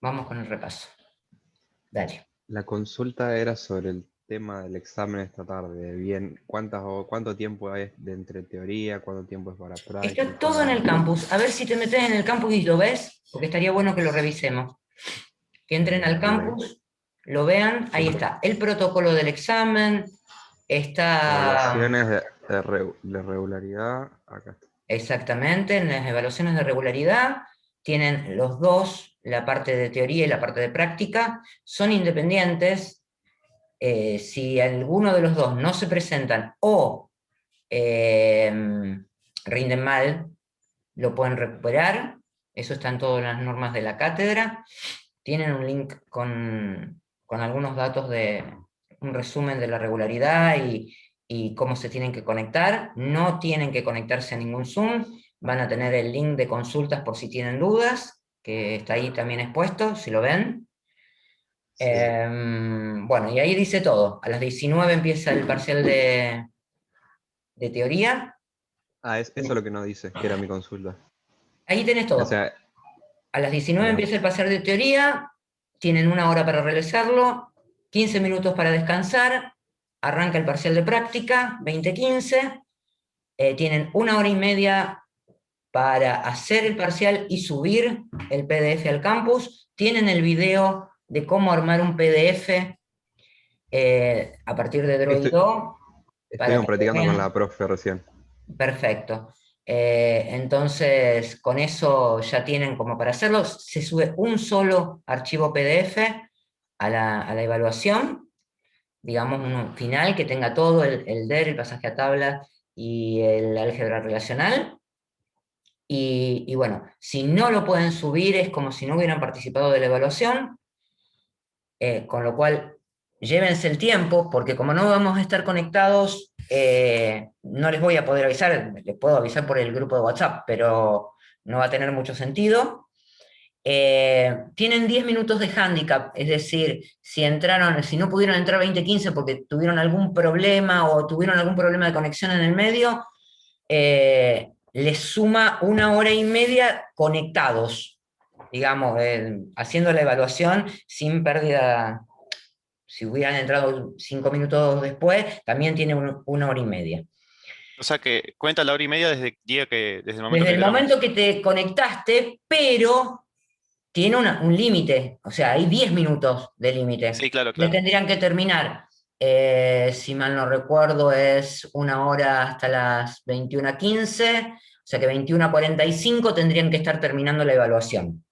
vamos con el repaso. Dale. La consulta era sobre el tema del examen esta tarde. Bien, ¿cuánto tiempo hay de entre teoría? ¿Cuánto tiempo es para Está todo en práctica? el campus. A ver si te metes en el campus y lo ves, porque estaría bueno que lo revisemos. Que entren al Ok. campus, lo vean, ahí está. El protocolo del examen, está Evaluaciones de regularidad. Acá está. exactamente en las evaluaciones de regularidad. Tienen los dos, la parte de teoría y la parte de práctica. Son independientes. Si alguno de los dos no se presentan o eh, rinden mal, lo pueden recuperar. Eso está en todas las normas de la cátedra. Tienen un link con algunos datos de un resumen de la regularidad y cómo se tienen que conectar. No tienen que conectarse a ningún Zoom. Van a tener el link de consultas por si tienen dudas, que está ahí también expuesto, si lo ven. Sí. Bueno, y ahí dice todo. A las 19 empieza el parcial de teoría. Eso es lo que no dice, que era mi consulta. Ahí tenés O todo. sea, A las 19 mirá. empieza el parcial de teoría, tienen una hora para realizarlo, 15 minutos para descansar, arranca el parcial de práctica, 20:15, tienen una hora y media para hacer el parcial y subir el PDF al campus, tienen el video de cómo armar un PDF a partir de Estu- Droido para Estuvimos que lo practicando con vean. la profe recién. Perfecto. Entonces, con eso ya tienen como para hacerlo. Se sube un solo archivo PDF a la evaluación, digamos, uno final que tenga todo, el DER, el pasaje a tabla y el álgebra relacional. Y bueno, si no lo pueden subir es como si no hubieran participado de la evaluación, con lo cual llévense el tiempo, porque como no vamos a estar conectados, no les voy a poder avisar, les puedo avisar por el grupo de WhatsApp, pero no va a tener mucho sentido. Tienen 10 minutos de handicap, es decir, si no pudieron entrar 20:15 porque tuvieron algún problema o tuvieron algún problema de conexión en el medio, les suma una hora y media conectados, digamos, haciendo la evaluación sin pérdida. Si hubieran entrado 5 minutos después, también tiene una hora y media. O sea que cuenta la hora y media desde el momento Desde que el momento entramos. que te conectaste, pero tiene un límite, o sea, hay 10 minutos de límite. Sí, claro, Le claro. tendrían que terminar, si mal no recuerdo, es una hora hasta las 21:15, o sea que 21:45 tendrían que estar terminando la evaluación.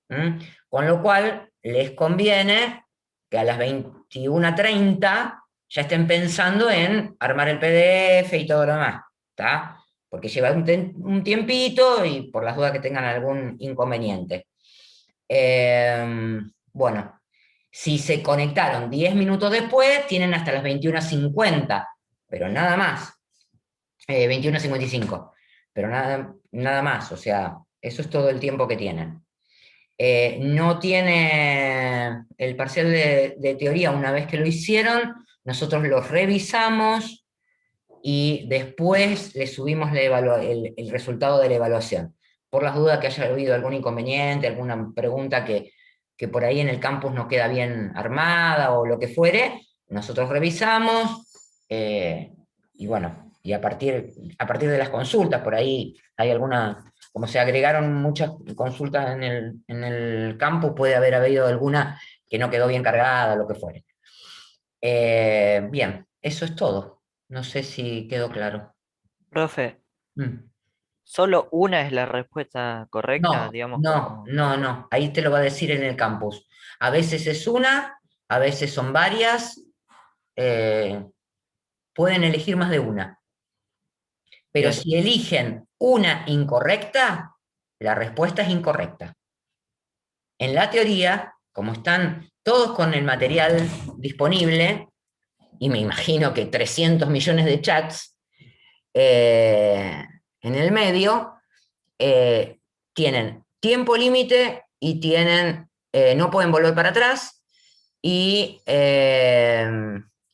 ¿Mm? Con lo cual, les conviene que a las 21:30 ya estén pensando en armar el PDF y todo lo demás, ¿está? Porque lleva un tiempito y por las dudas que tengan algún inconveniente. Bueno, si se conectaron 10 minutos después, tienen hasta las 21:50, pero nada más. 21:55, pero nada más, o sea, eso es todo el tiempo que tienen. No tiene el parcial de teoría una vez que lo hicieron, nosotros lo revisamos y después le subimos el resultado de la evaluación. Por las dudas que haya habido algún inconveniente, alguna pregunta que por ahí en el campus no queda bien armada o lo que fuere, nosotros revisamos y bueno, y a partir de las consultas, por ahí hay alguna, como se agregaron muchas consultas en el campus, puede haber habido alguna que no quedó bien cargada, lo que fuere. Bien, eso es todo. No sé si quedó claro. Profe, Mm. ¿solo una es la respuesta correcta? No, Digamos no, como... no, no. Ahí te lo va a decir en el campus. A veces es una, a veces son varias. eh, Pueden elegir más de una. Pero Bien, si eligen una incorrecta, la respuesta es incorrecta. En la teoría, como están todos con el material disponible, y me imagino que 300 millones de chats en el medio, eh, tienen tiempo límite y no pueden volver para atrás y,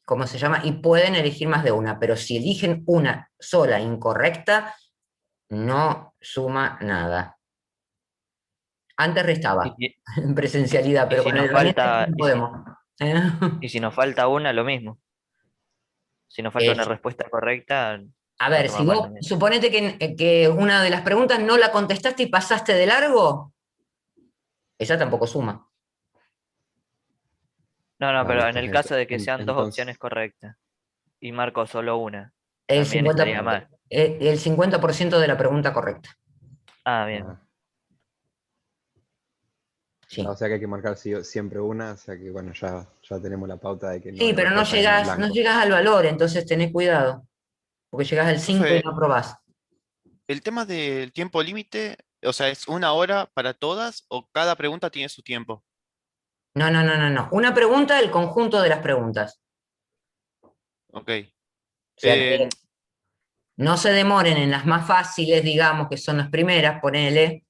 ¿cómo se llama? Y pueden elegir más de una, pero si eligen una sola incorrecta, no suma nada. Antes restaba Y, en presencialidad, y pero si con la nos herramienta ya falta, no podemos. ¿Eh? y si nos falta una, lo mismo. Si nos falta una Eh, respuesta correcta, a no ver, toma si más vos, la mía. suponete que una de las preguntas no la contestaste y pasaste de largo, esa tampoco suma. No, no, Ah, pero en listo. el caso de que sean dos opciones Entonces, correctas y marco solo una, El también 50, estaría mal. el 50% de la pregunta correcta. Ah, bien. ah, Sí. o sea que hay que marcar siempre una, o sea que bueno, ya tenemos la pauta de que no Sí, hay pero no respuestas en llegás, no blanco. llegás al valor, entonces tenés cuidado, porque llegás al 5 y Profe, no aprobás. el tema del tiempo límite, o sea, ¿es 1 hora para todas o cada pregunta tiene su tiempo? No, no, no, no, no. Una pregunta, el conjunto de las preguntas. Ok. O sea Eh, que no se demoren en las más fáciles, digamos, que son las primeras, ponele,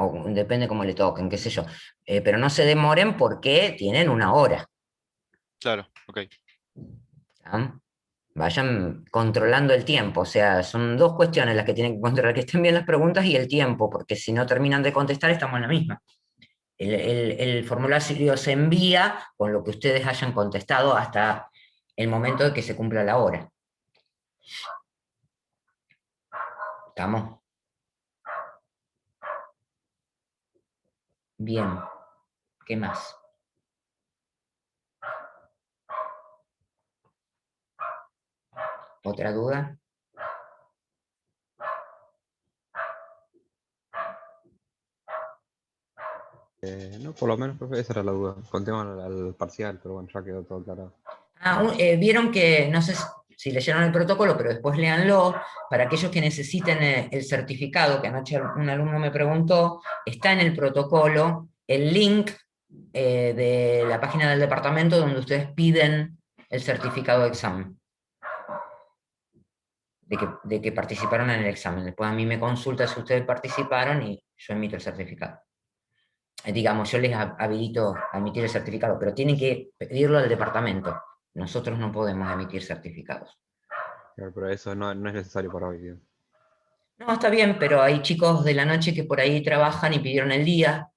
o depende cómo le toquen, qué sé yo. Pero no se demoren porque tienen 1 hora. claro, ok. ¿Ah? Vayan controlando el tiempo, o sea, son dos cuestiones las que tienen que controlar, que estén bien las preguntas y el tiempo, porque si no terminan de contestar estamos en la misma. El formulario se envía con lo que ustedes hayan contestado hasta el momento de que se cumpla la hora. ¿Estamos? Bien. ¿Qué más? ¿Otra duda? No, por lo menos, profe, esa era la duda. Con tema al parcial, pero bueno, ya quedó todo claro. Vieron que, no sé si leyeron el protocolo, pero después léanlo, para aquellos que necesiten el certificado, que anoche un alumno me preguntó, está en el protocolo el link de la página del departamento donde ustedes piden el certificado de examen, de que participaron en el examen. Después a mí me consulta si ustedes participaron y yo emito el certificado. Digamos, yo les habilito a emitir el certificado, pero tienen que pedirlo al departamento. Nosotros no podemos emitir certificados. Pero eso no es necesario para hoy, digamos. No, está bien, pero hay chicos de la noche que por ahí trabajan y pidieron el día,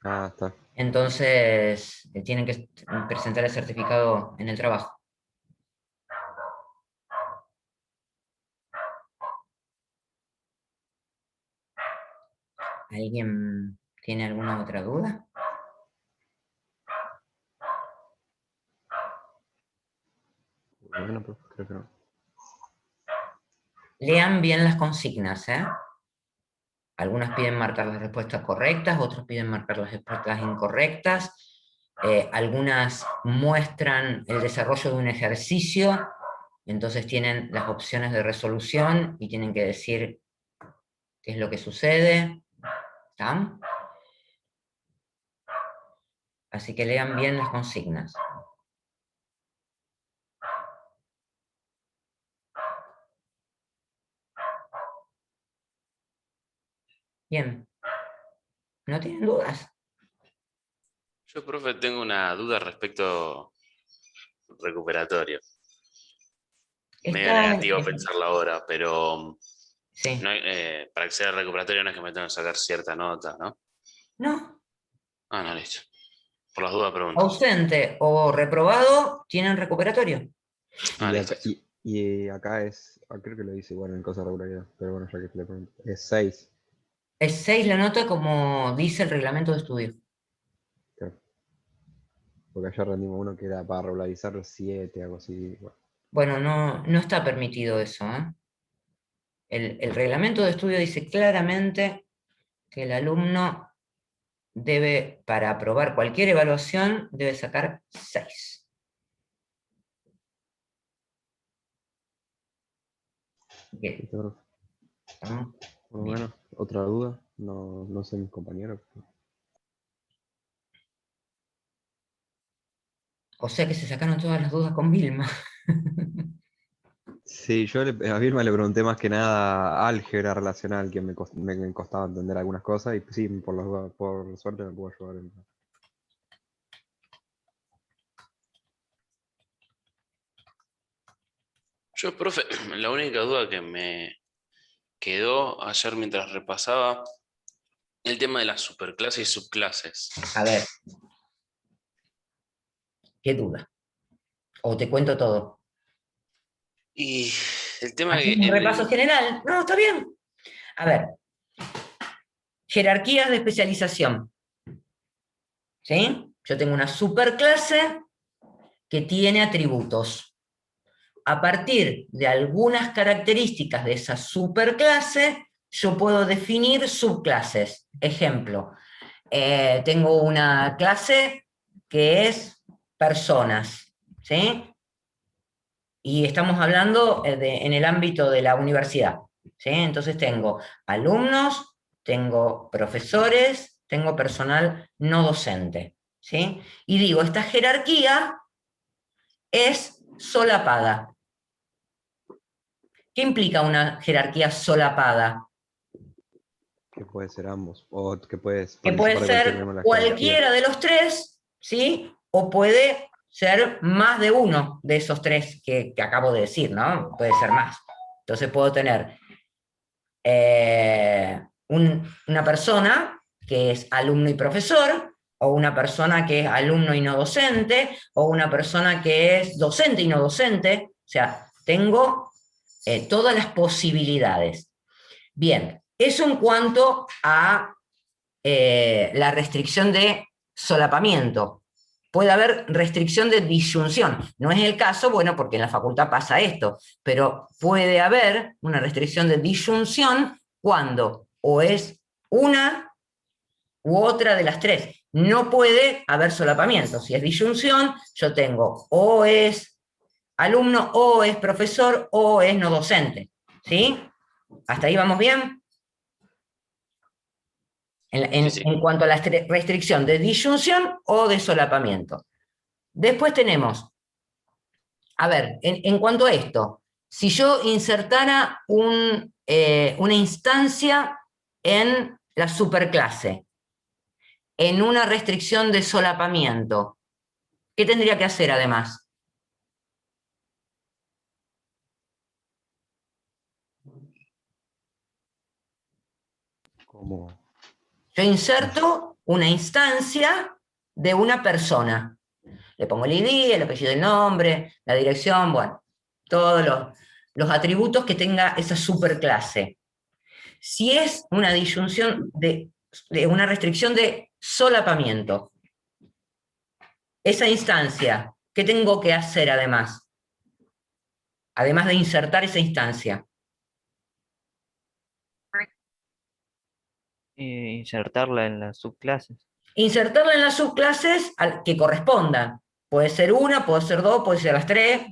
Ah, está. entonces tienen que presentar el certificado en el trabajo. ¿Alguien tiene alguna otra duda? Bueno, profe, creo que no. Lean bien las consignas, ¿eh? Algunas piden marcar las respuestas correctas, otros piden marcar las respuestas incorrectas. Algunas muestran el desarrollo de un ejercicio, entonces tienen las opciones de resolución y tienen que decir qué es lo que sucede. ¿Está? Así que lean bien las consignas. Bien, ¿no tienen dudas? Yo, profe, tengo una duda respecto al recuperatorio. Medio Está, negativo pensarlo ahora, pero sí. no para acceder al recuperatorio no es que me tengo que sacar cierta nota, ¿no? No, Ah, no, listo. Por las dudas pregunto. ausente o reprobado tienen recuperatorio. Ah, Y listo. acá, y acá es, creo que lo dice igual en cosas de regularidad, pero bueno, ya que le pregunto. Es 6, Es 6 la nota como dice el reglamento de estudio. creo. Porque ayer rendimos uno que era para regularizar 7, algo así. Bueno, Bueno, no, no está permitido eso, ¿eh? El reglamento de estudio dice claramente que el alumno debe, para aprobar cualquier evaluación, debe sacar 6. Bien, listo, profe. ¿estamos? Bueno, Bien. bueno, otra duda. No sé mis compañeros. O sea que se sacaron todas las dudas con Vilma. Sí, a Vilma le pregunté más que nada álgebra relacional, que me costaba entender algunas cosas, y pues sí, por suerte me puedo ayudar. Yo, profe, la única duda que me quedó ayer mientras repasaba El tema de las superclases y subclases. A ver. ¿Qué duda? ¿O te cuento todo? Y el tema de ¿Hacemos un repaso general? No, está bien. A ver. Jerarquías de especialización. ¿Sí? Yo tengo una superclase que tiene atributos. A partir de algunas características de esa superclase, yo puedo definir subclases. Ejemplo, tengo una clase que es personas, ¿sí? Y estamos hablando en el ámbito de la universidad, ¿sí? Entonces tengo alumnos, tengo profesores, tengo personal no docente, ¿sí? Y digo, esta jerarquía es solapada. ¿Qué implica una jerarquía solapada? Que puede ser ambos, o que puedes Que puede participar de cualquier ser una de las cualquiera jerarquías. de los tres, ¿sí? O puede ser más de uno de esos tres que acabo de decir, ¿no? Puede ser más. Entonces puedo tener una persona que es alumno y profesor, o una persona que es alumno y no docente, o una persona que es docente y no docente. O sea, tengo todas las posibilidades. Bien, eso en cuanto a la restricción de solapamiento. Puede haber restricción de disyunción. No es el caso, bueno, porque en la facultad pasa esto, pero puede haber una restricción de disyunción cuando o es una u otra de las tres. No puede haber solapamiento. Si es disyunción, yo tengo o es alumno, o es profesor, o es no docente. ¿Sí? ¿Hasta ahí vamos bien? Sí. En cuanto a la restricción de disyunción o de solapamiento. Después tenemos, a ver, en cuanto a esto, si yo insertara una instancia en la superclase, en una restricción de solapamiento, ¿qué tendría que hacer además? Como Yo inserto una instancia de una persona. Le pongo el ID, el apellido, el nombre, la dirección, bueno, todos los atributos que tenga esa superclase. Si es una disyunción de una restricción de solapamiento, esa instancia, ¿qué tengo que hacer además? Además de insertar esa instancia. Insertarla en las subclases. Insertarla en las subclases que correspondan. Puede ser una, puede ser dos, puede ser las tres.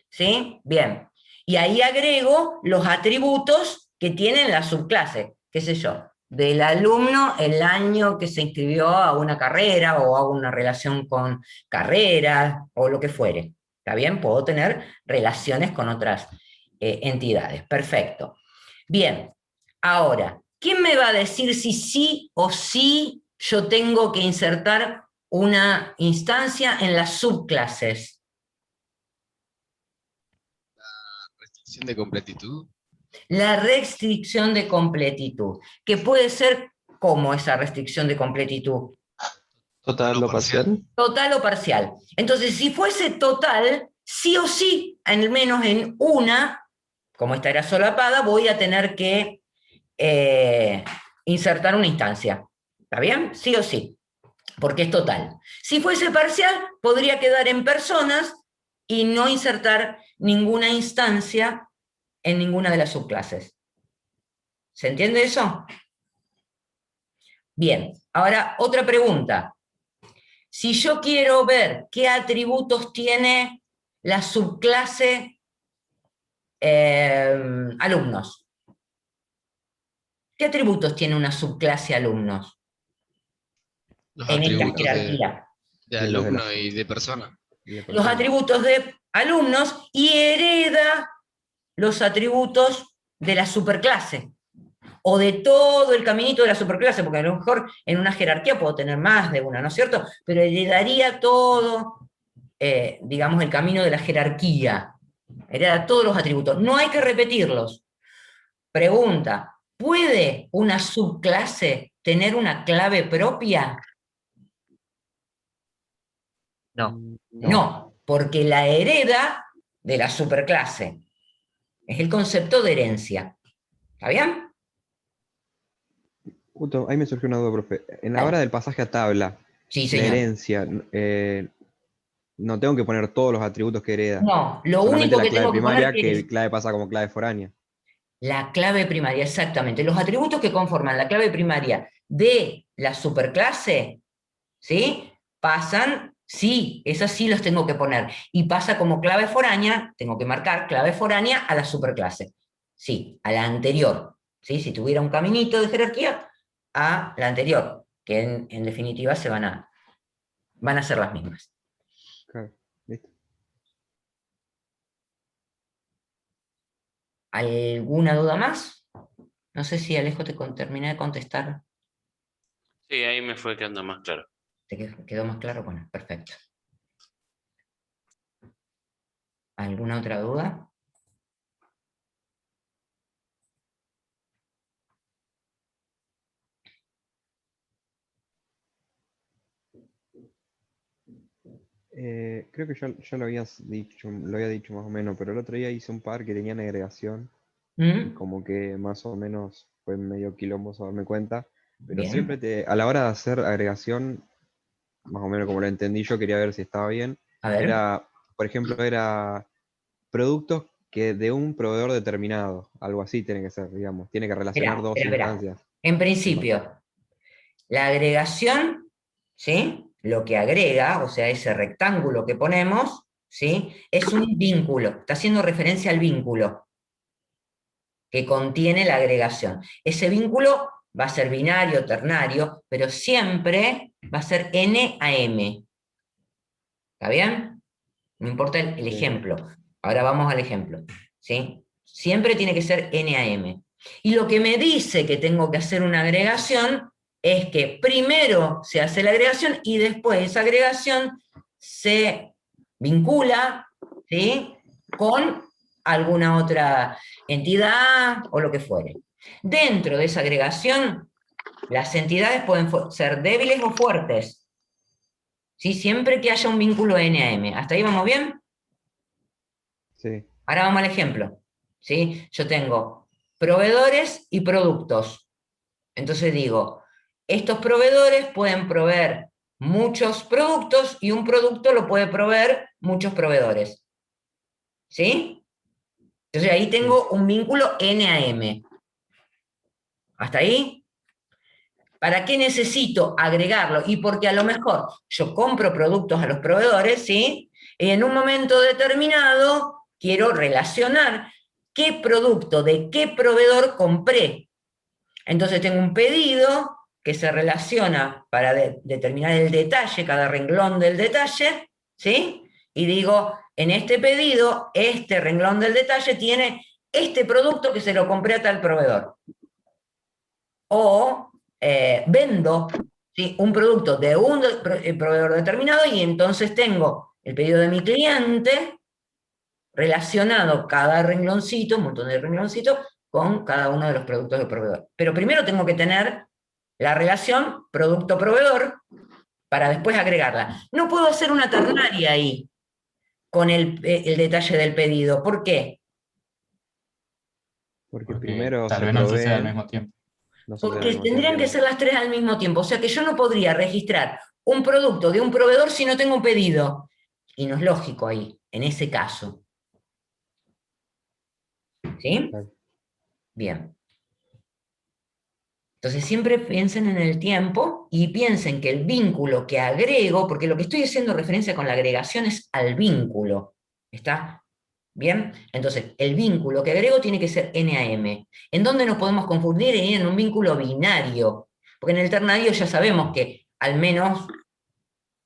¿Sí? Bien. Y ahí agrego los atributos que tienen la subclase. ¿Qué sé yo? Del alumno, el año que se inscribió a una carrera o a una relación con carreras o lo que fuere. ¿Está bien? Puedo tener relaciones con otras entidades. Perfecto. Bien. Ahora, ¿quién me va a decir si sí o sí yo tengo que insertar una instancia en las subclases? Restricción de completitud. La restricción de completitud, que puede ser como esa restricción de completitud. total o parcial. Total o parcial. Entonces, si fuese total, sí o sí, al menos en una, como esta era solapada, voy a tener que insertar una instancia. ¿Está bien? Sí o sí, porque es total. Si fuese parcial, podría quedar en personas y no insertar ninguna instancia en ninguna de las subclases. ¿Se entiende eso? Bien, ahora otra pregunta. Si yo quiero ver qué atributos tiene la subclase alumnos, ¿qué atributos tiene una subclase alumnos Los en esta atributos jerarquía? de alumno y de persona. Los atributos de alumnos y hereda los atributos de la superclase o de todo el caminito de la superclase, porque a lo mejor en una jerarquía puedo tener más de una, ¿no es cierto? Pero heredaría todo, digamos, el camino de la jerarquía, hereda todos los atributos, no hay que repetirlos. Pregunta, ¿puede una subclase tener una clave propia? No. No, porque la hereda de la superclase. Es el concepto de herencia. ¿Está bien? Justo, ahí me surgió una duda, profe. En la Dale. hora del pasaje a tabla, Sí, la señor. herencia, no tengo que poner todos los atributos que hereda. No, lo Solamente único la que clave tengo que poner primaria, que que es el clave pasa como clave foránea. la clave primaria, exactamente. Los atributos que conforman la clave primaria de la superclase, ¿sí? Pasan, sí, esas sí los tengo que poner. Y pasa como clave foránea, tengo que marcar clave foránea a la superclase. Sí, a la anterior. ¿Sí? Si tuviera un caminito de jerarquía, a la anterior, que en definitiva van a ser las mismas. Claro, listo. ¿Alguna duda más? No sé si Alejo terminé de contestar. Sí, ahí me fue quedando más claro. ¿Te quedó más claro? Bueno, perfecto. ¿Alguna otra duda? Creo que ya lo había dicho más o menos, pero el otro día hice un par que tenían agregación y ¿Mm? como que más o menos fue medio quilombo darme cuenta, pero Bien. siempre a la hora de hacer agregación, más o menos como lo entendí yo, quería ver si estaba bien, A ver. era, por ejemplo, era productos que de un proveedor determinado, algo así tiene que ser, digamos, tiene que relacionar dos Espera. instancias. En principio, la agregación, ¿sí? Lo que agrega, o sea, ese rectángulo que ponemos, ¿sí? Es un vínculo. Está haciendo referencia al vínculo que contiene la agregación. Ese vínculo va a ser binario, ternario, pero siempre va a ser N a M. ¿Está bien? No importa el Sí, ejemplo. Ahora vamos al ejemplo. ¿Sí? Siempre tiene que ser N a M. Y lo que me dice que tengo que hacer una agregación es que primero se hace la agregación y después esa agregación se vincula, ¿sí? Con alguna otra entidad o lo que fuere. Dentro de esa agregación, las entidades pueden ser débiles o fuertes, ¿sí? Siempre que haya un vínculo N a M. ¿Hasta ahí vamos bien? sí, Ahora vamos al ejemplo, ¿sí? Yo tengo proveedores y productos. Entonces digo, estos proveedores pueden proveer muchos productos y un producto lo puede proveer muchos proveedores. ¿Sí? Entonces ahí sí. tengo un vínculo N a M. ¿Hasta ahí? ¿Para qué necesito agregarlo? Y porque a lo mejor yo compro productos a los proveedores, ¿sí? Y en un momento determinado quiero relacionar qué producto de qué proveedor compré. Entonces tengo un pedido que se relaciona para determinar el detalle, cada renglón del detalle, ¿sí? Y digo, en este pedido, este renglón del detalle tiene este producto que se lo compré a tal proveedor. O vendo, ¿sí? Un producto de un proveedor determinado y entonces tengo el pedido de mi cliente relacionado cada rengloncito, un montón de rengloncitos, con cada uno de los productos del proveedor. Pero primero tengo que tener la relación producto-proveedor para después agregarla. No puedo hacer una ternaria ahí con el detalle del pedido. ¿Por qué? Porque Porque primero tal se vez no sucede al proveen, mismo tiempo. no sucede al Porque mismo tendrían tiempo. que ser las tres al mismo tiempo. O sea que yo no podría registrar un producto de un proveedor si no tengo un pedido. Y no es lógico ahí, en ese caso. ¿Sí? Claro. Bien. Entonces siempre piensen en el tiempo y piensen que el vínculo que agrego, porque lo que estoy haciendo referencia con la agregación es al vínculo. ¿Está bien? Entonces, el vínculo que agrego tiene que ser N a M. ¿En dónde nos podemos confundir? En un vínculo binario. Porque en el ternario ya sabemos que al menos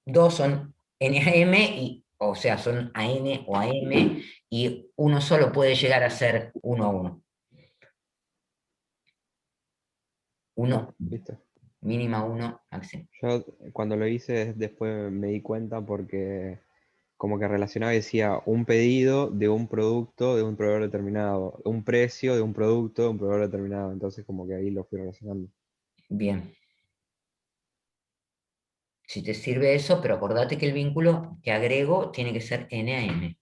dos son N a M, o sea, son a N o a M, y uno solo puede llegar a ser 1 a 1. Claro, 1, listo. mínima 1, máximo. Yo cuando lo hice después me di cuenta porque como que relacionaba y decía un pedido de un producto de un proveedor determinado, un precio de un producto de un proveedor determinado, entonces como que ahí lo fui relacionando. Bien. Si te sirve eso, pero acordate que el vínculo que agrego tiene que ser N a M.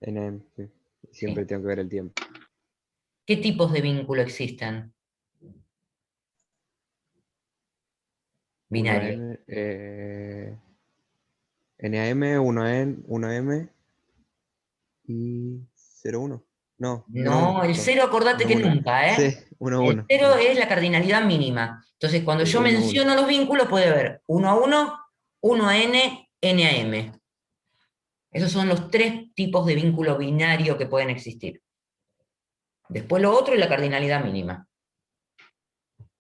NM, sí. Siempre tengo que ver el tiempo. ¿Qué tipos de vínculo existen? Binario. 1M, NAM, 1M y 01. No, No, 1-1. el cero acordate que 1-1. nunca, ¿eh? Sí, El 1-1. cero es la cardinalidad mínima. Entonces, cuando Sí, yo 1-1. menciono los vínculos, puede haber 1 a 1, 1 a N, N a M. Esos son los 3 tipos de vínculo binario que pueden existir. Después lo otro es la cardinalidad mínima.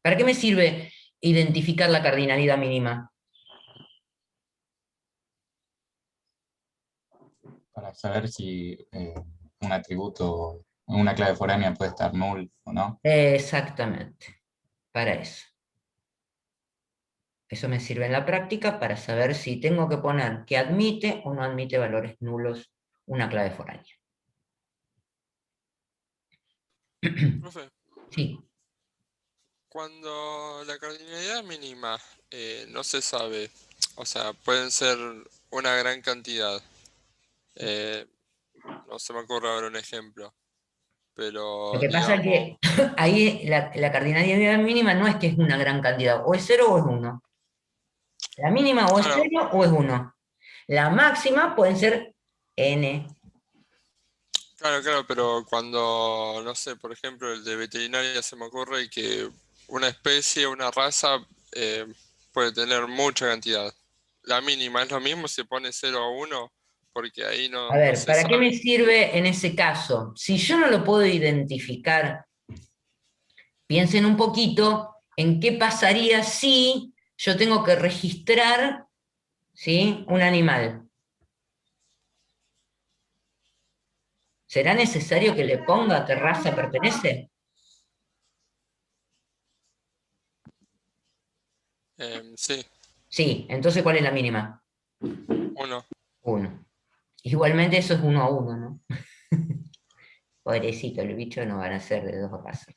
¿Para qué me sirve identificar la cardinalidad mínima? Para saber si un atributo, una clave foránea puede estar null o no. Exactamente, para eso. Eso me sirve en la práctica para saber si tengo que poner que admite o no admite valores nulos una clave foránea. Profe, Sí, cuando la cardinalidad mínima no se sabe, o sea, pueden ser una gran cantidad. No se me ocurre ahora un ejemplo, lo pero que pasa es digamos, que ahí la cardinalidad mínima no es que es una gran cantidad, o es 0 o es 1. La mínima o es claro, 0 o es 1. La máxima pueden ser n. claro, pero cuando, no sé, por ejemplo, el de veterinaria se me ocurre que una especie, una raza eh, puede tener mucha cantidad. La mínima es lo mismo si pone 0 o 1, porque ahí A no ver, se ¿para qué me sabe. sirve en ese caso? Si yo no lo puedo identificar, piensen un poquito en qué pasaría si yo tengo que registrar, ¿sí?, un animal. ¿Será necesario que le ponga a qué raza pertenece? Sí, Sí, entonces ¿cuál es la mínima? 1. 1. Igualmente eso es 1 a 1, ¿no? Pobrecito, el bicho no van a ser de 2 razas.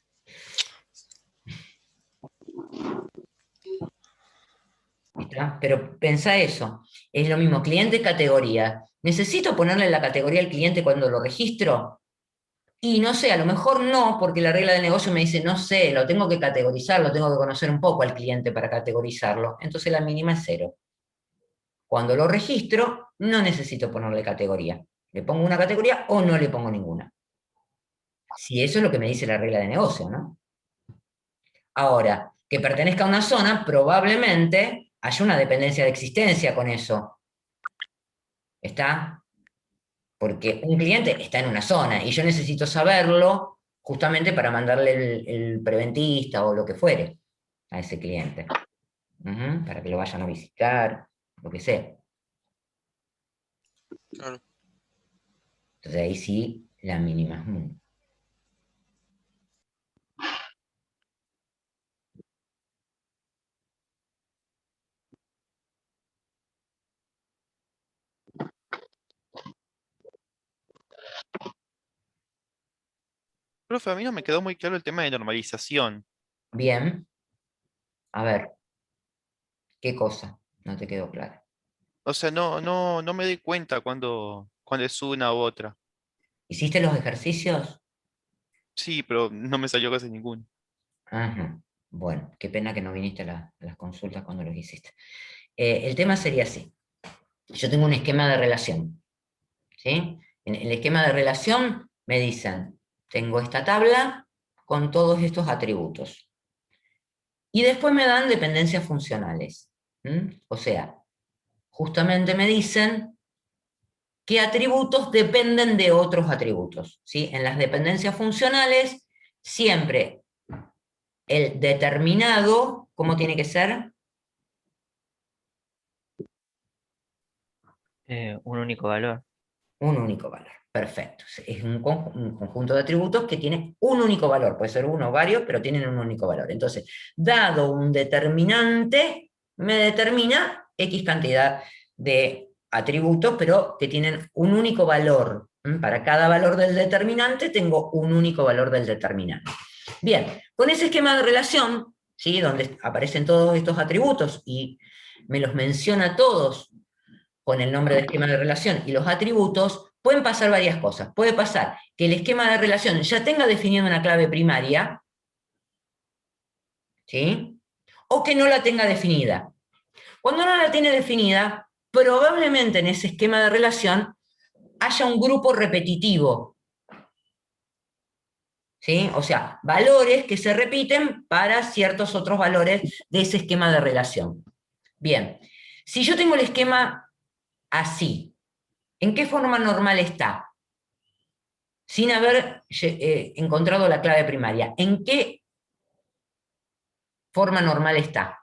¿Está? Pero pensá eso, es lo mismo, cliente categoría. ¿Necesito ponerle la categoría al cliente cuando lo registro? Y no sé, a lo mejor no, porque la regla de negocio me dice, no sé, lo tengo que categorizar, lo tengo que conocer un poco al cliente para categorizarlo. Entonces la mínima es 0. Cuando lo registro, no necesito ponerle categoría. Le pongo una categoría o no le pongo ninguna. Si eso es lo que me dice la regla de negocio, ¿no? Ahora, que pertenezca a una zona, probablemente haya una dependencia de existencia con eso. ¿Está? Porque un cliente está en una zona y yo necesito saberlo justamente para mandarle el preventista o lo que fuere a ese cliente. Para que lo vayan a visitar, lo que sea. Claro. Entonces ahí sí, la mínima es 1. Profe, a mí no me quedó muy claro el tema de normalización. Bien, a ver, ¿qué cosa? No te quedó claro. O sea, no me doy cuenta cuando es una u otra. ¿Hiciste los ejercicios? Sí, pero no me salió casi ninguno. Ajá. Bueno, qué pena que no viniste a las consultas cuando los hiciste. El tema sería así. Yo tengo un esquema de relación. ¿Sí? En el esquema de relación me dicen, tengo esta tabla con todos estos atributos. Y después me dan dependencias funcionales. O sea, justamente me dicen qué atributos dependen de otros atributos. ¿Sí? En las dependencias funcionales, siempre el determinado, ¿cómo tiene que ser? Un único valor. Un único valor. Perfecto. Es un conjunto de atributos que tiene un único valor. Puede ser uno o varios, pero tienen un único valor. Entonces, dado un determinante, me determina X cantidad de atributos, pero que tienen un único valor. Para cada valor del determinante tengo un único valor del determinante. Bien, con ese esquema de relación, ¿sí?, donde aparecen todos estos atributos y me los menciona todos con el nombre de esquema de relación y los atributos, pueden pasar varias cosas. Puede pasar que el esquema de relación ya tenga definida una clave primaria, ¿sí? O que no la tenga definida. Cuando no la tiene definida, probablemente en ese esquema de relación haya un grupo repetitivo, ¿sí? O sea, valores que se repiten para ciertos otros valores de ese esquema de relación. Bien, si yo tengo el esquema así, ¿en qué forma normal está? Sin haber encontrado la clave primaria. ¿En qué forma normal está?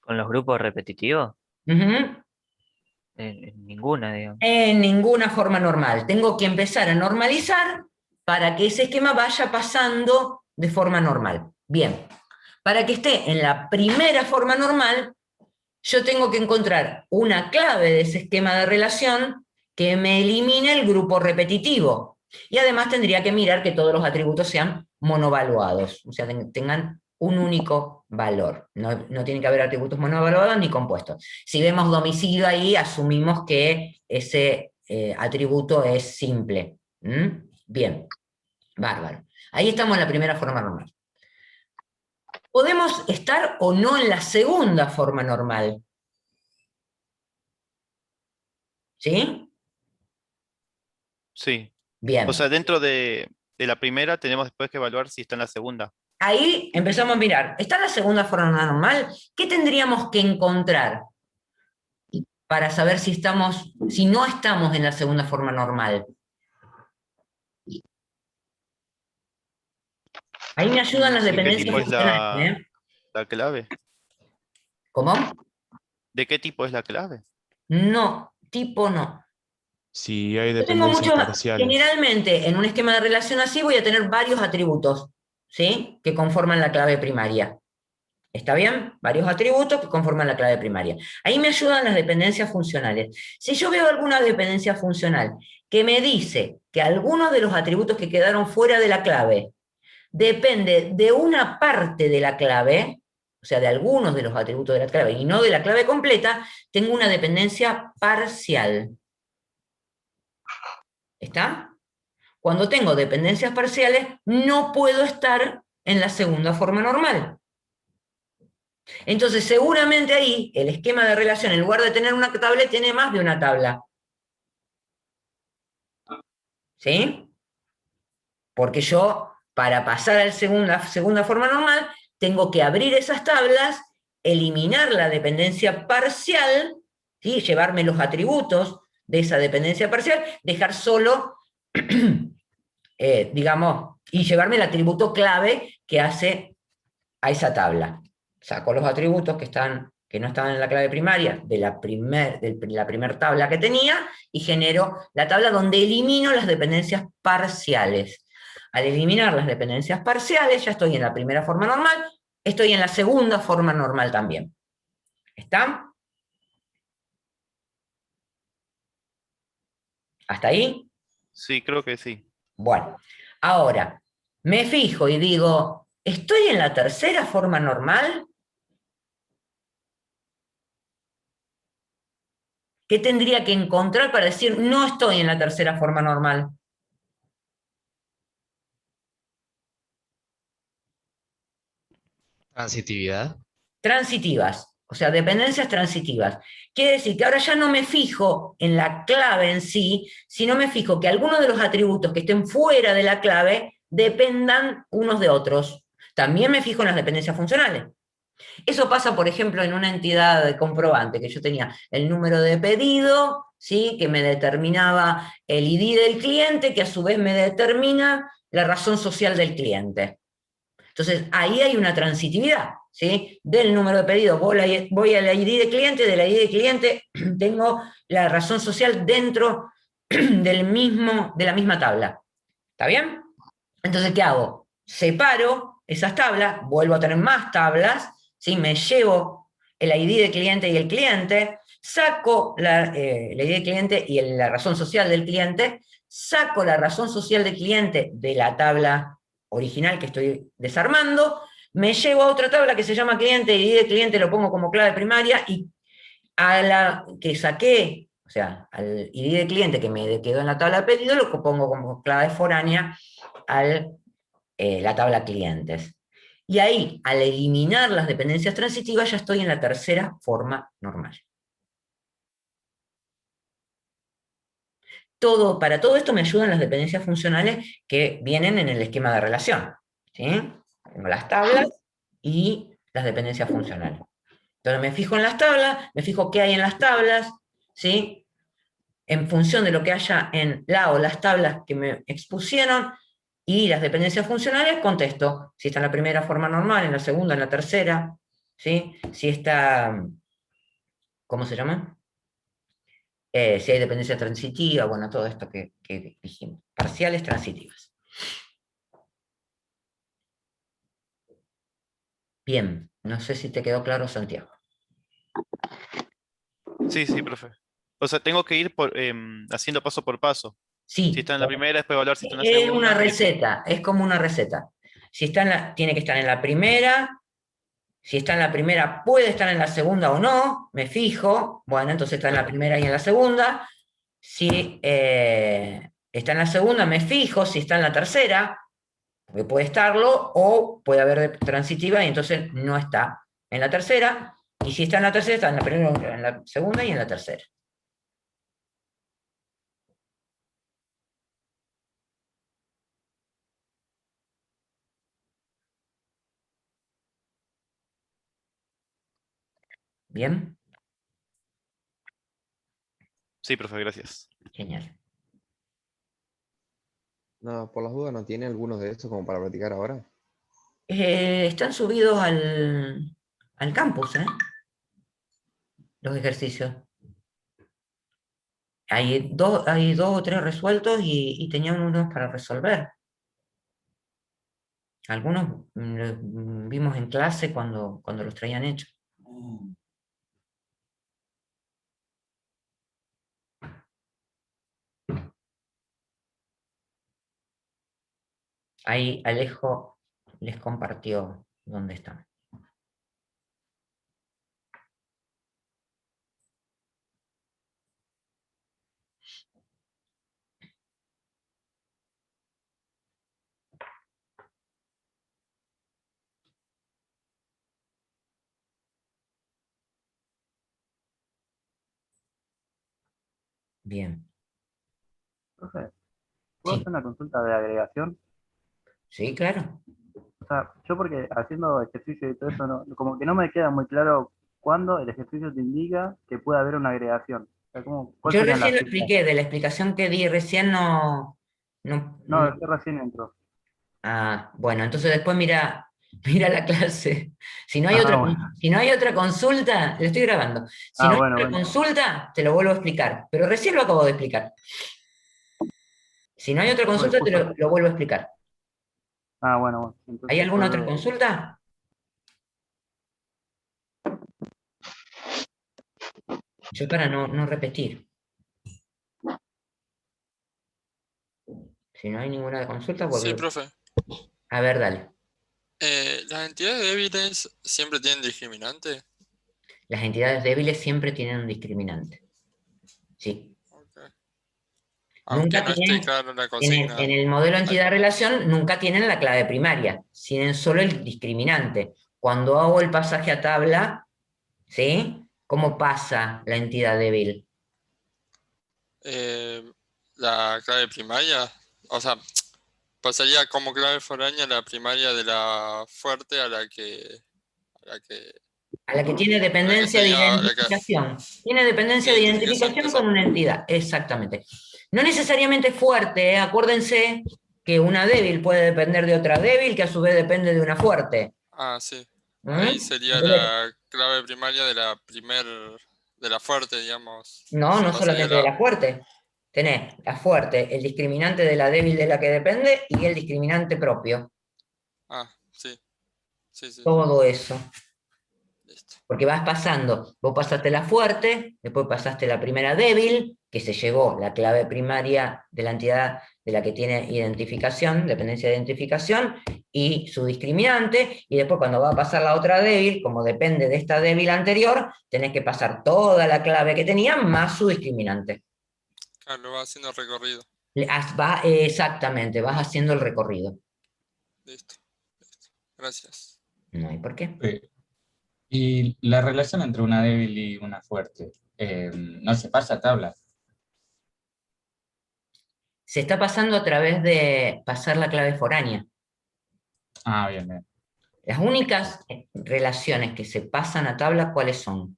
¿Con los grupos repetitivos? Ujú. En ninguna, digamos. En ninguna forma normal. Tengo que empezar a normalizar para que ese esquema vaya pasando de forma normal. Bien, para que esté en la primera forma normal, yo tengo que encontrar una clave de ese esquema de relación que me elimine el grupo repetitivo. Y además tendría que mirar que todos los atributos sean monovaluados, o sea, tengan un único valor. No tienen que haber atributos monovaluados ni compuestos. Si vemos domicilio ahí, asumimos que ese atributo es simple. Bien, bárbaro. Ahí estamos en la primera forma normal. Podemos estar o no en la segunda forma normal. ¿Sí? Sí. Bien. O sea, dentro de la primera tenemos después que evaluar si está en la segunda. Ahí empezamos a mirar, ¿está en la segunda forma normal? ¿Qué tendríamos que encontrar para saber si no estamos en la segunda forma normal? Ahí me ayudan las ¿De qué dependencias tipo es funcionales, ¿eh? la clave? ¿Cómo? ¿De qué tipo es la clave? No, tipo no. Si hay Yo tengo dependencias parciales. generalmente en un esquema de relación así voy a tener varios atributos, ¿sí? Que conforman la clave primaria. ¿Está bien? Varios atributos que conforman la clave primaria. Ahí me ayudan las dependencias funcionales. Si yo veo alguna dependencia funcional que me dice que algunos de los atributos que quedaron fuera de la clave depende de una parte de la clave, o sea, de algunos de los atributos de la clave y no de la clave completa, tengo una dependencia parcial. ¿Está? Cuando tengo dependencias parciales, no puedo estar en la segunda forma normal. Entonces, seguramente ahí, el esquema de relación, en lugar de tener una tabla, tiene más de una tabla. ¿Sí? Porque yo, para pasar a la segunda forma normal, tengo que abrir esas tablas, eliminar la dependencia parcial, ¿sí? Llevarme los atributos de esa dependencia parcial, dejar solo, digamos, y llevarme el atributo clave que hace a esa tabla. Saco los atributos que no estaban en la clave primaria de la primer tabla que tenía y genero la tabla donde elimino las dependencias parciales. Al eliminar las dependencias parciales ya estoy en la primera forma normal, estoy en la segunda forma normal también. ¿Está? ¿Hasta ahí? Sí, creo que sí. Bueno, ahora me fijo y digo, ¿estoy en la tercera forma normal? ¿Qué tendría que encontrar para decir no estoy en la tercera forma normal? Transitividad. Transitivas, o sea, dependencias transitivas. Quiere decir que ahora ya no me fijo en la clave en sí, sino me fijo que algunos de los atributos que estén fuera de la clave dependan unos de otros. También me fijo en las dependencias funcionales. Eso pasa, por ejemplo, en una entidad de comprobante, que yo tenía el número de pedido, ¿sí? Que me determinaba el ID del cliente, que a su vez me determina la razón social del cliente. Entonces, ahí hay una transitividad, ¿sí? Del número de pedido voy al ID de cliente, del ID de cliente tengo la razón social dentro de la misma tabla. ¿Está bien? Entonces, ¿qué hago? Separo esas tablas, vuelvo a tener más tablas, ¿sí? Me llevo el ID del cliente y el cliente, saco el ID del cliente y la razón social del cliente, saco la razón social del cliente de la tabla original que estoy desarmando, Me llevo a otra tabla que se llama cliente, ID de cliente lo pongo como clave primaria, y a la que saqué, o sea, al ID de cliente que me quedó en la tabla de pedido, lo pongo como clave foránea a la tabla clientes. Y ahí, al eliminar las dependencias transitivas, ya estoy en la tercera forma normal. Para todo esto me ayudan las dependencias funcionales que vienen en el esquema de relación. ¿Sí? Tengo las tablas y las dependencias funcionales. Entonces me fijo en las tablas, me fijo qué hay en las tablas, ¿sí? En función de lo que haya en la o las tablas que me expusieron, y las dependencias funcionales, contesto si está en la primera forma normal, en la segunda, en la tercera, ¿sí? Si está, ¿cómo se llama? Si hay dependencia transitiva, bueno, todo esto que dijimos. Parciales transitivas. Bien, no sé si te quedó claro, Santiago. Sí, sí, profe. O sea, tengo que ir haciendo paso por paso. Sí. Si está en la primera, después evaluar si está en la Es segunda. una y así. receta, es como una receta. Si está tiene que estar en la primera, si está en la primera puede estar en la segunda o no, me fijo, bueno, entonces está en la primera y en la segunda. Si está en la segunda, me fijo, si está en la tercera, porque puede estarlo, o puede haber transitiva y entonces no está en la tercera, y si está en la tercera, está en la primera, en la segunda y en la tercera. ¿Bien? Sí, profe, gracias. Genial. No, por las dudas, ¿no tiene algunos de esos como para practicar ahora? Están subidos al campus, los ejercicios. Hay dos o tres resueltos y tenían unos para resolver. Algunos vimos en clase cuando los traían hechos. Ahí Alejo les compartió dónde están. Bien. Profe, ¿puedo Sí, hacer una consulta de agregación? sí, claro. O sea, yo porque haciendo ejercicio y todo eso, como que no me queda muy claro cuándo el ejercicio te indica que puede haber una agregación. O sea, ¿cuáles Yo serían recién las lo fechas? expliqué, de la explicación que di recién No, es que recién entro. Bueno, entonces después mira la clase. Si no hay Ah, bueno. si no hay otra consulta, lo estoy grabando. Si Ah, no hay bueno, otra bueno. consulta, te lo vuelvo a explicar. Pero recién lo acabo de explicar. Si no hay otra Bueno, consulta, te justo. lo vuelvo a explicar. Ah, bueno, bueno. ¿Hay Entonces alguna otra puedo. consulta? Yo para no repetir. Si no hay ninguna consulta, Sí, vuelvo. profe. A ver, dale. ¿Las entidades débiles siempre tienen discriminante? Las entidades débiles siempre tienen un discriminante. Sí. Ok. Aunque Nunca no esté tienen, claro la en consigna. el modelo Ay, entidad-relación, nunca tienen la clave primaria, tienen solo el discriminante. Cuando hago el pasaje a tabla, ¿sí? ¿Cómo pasa la entidad débil? la clave primaria, o sea, pasaría como clave foránea la primaria de la fuerte a A la que tiene la que dependencia de sería identificación. Tiene dependencia de identificación, identificación con exacto. una entidad, exactamente. No necesariamente fuerte, acuérdense que una débil puede depender de otra débil, que a su vez depende de una fuerte. Ah, sí. Ahí ¿Mm? sería Entonces, la clave primaria de la fuerte, digamos. no Pasaría solamente de la. la fuerte. Tenés la fuerte, el discriminante de la débil de la que depende y el discriminante propio. Ah, sí. Sí, sí. Todo eso. Listo. Listo. Porque vas pasando, vos pasaste la fuerte, después pasaste la primera débil, que se llevó la clave primaria de la entidad de la que tiene identificación, dependencia de identificación, y su discriminante, y después cuando va a pasar la otra débil, como depende de esta débil anterior, tenés que pasar toda la clave que tenía más su discriminante. Claro, lo va haciendo recorrido. Exactamente, vas haciendo el recorrido. Listo. Listo. Gracias. No hay por qué. Y la relación entre una débil y una fuerte, no se pasa a tabla. Se está pasando a través de pasar la clave foránea. Ah, bien, bien. Las únicas relaciones que se pasan a tabla, ¿cuáles son?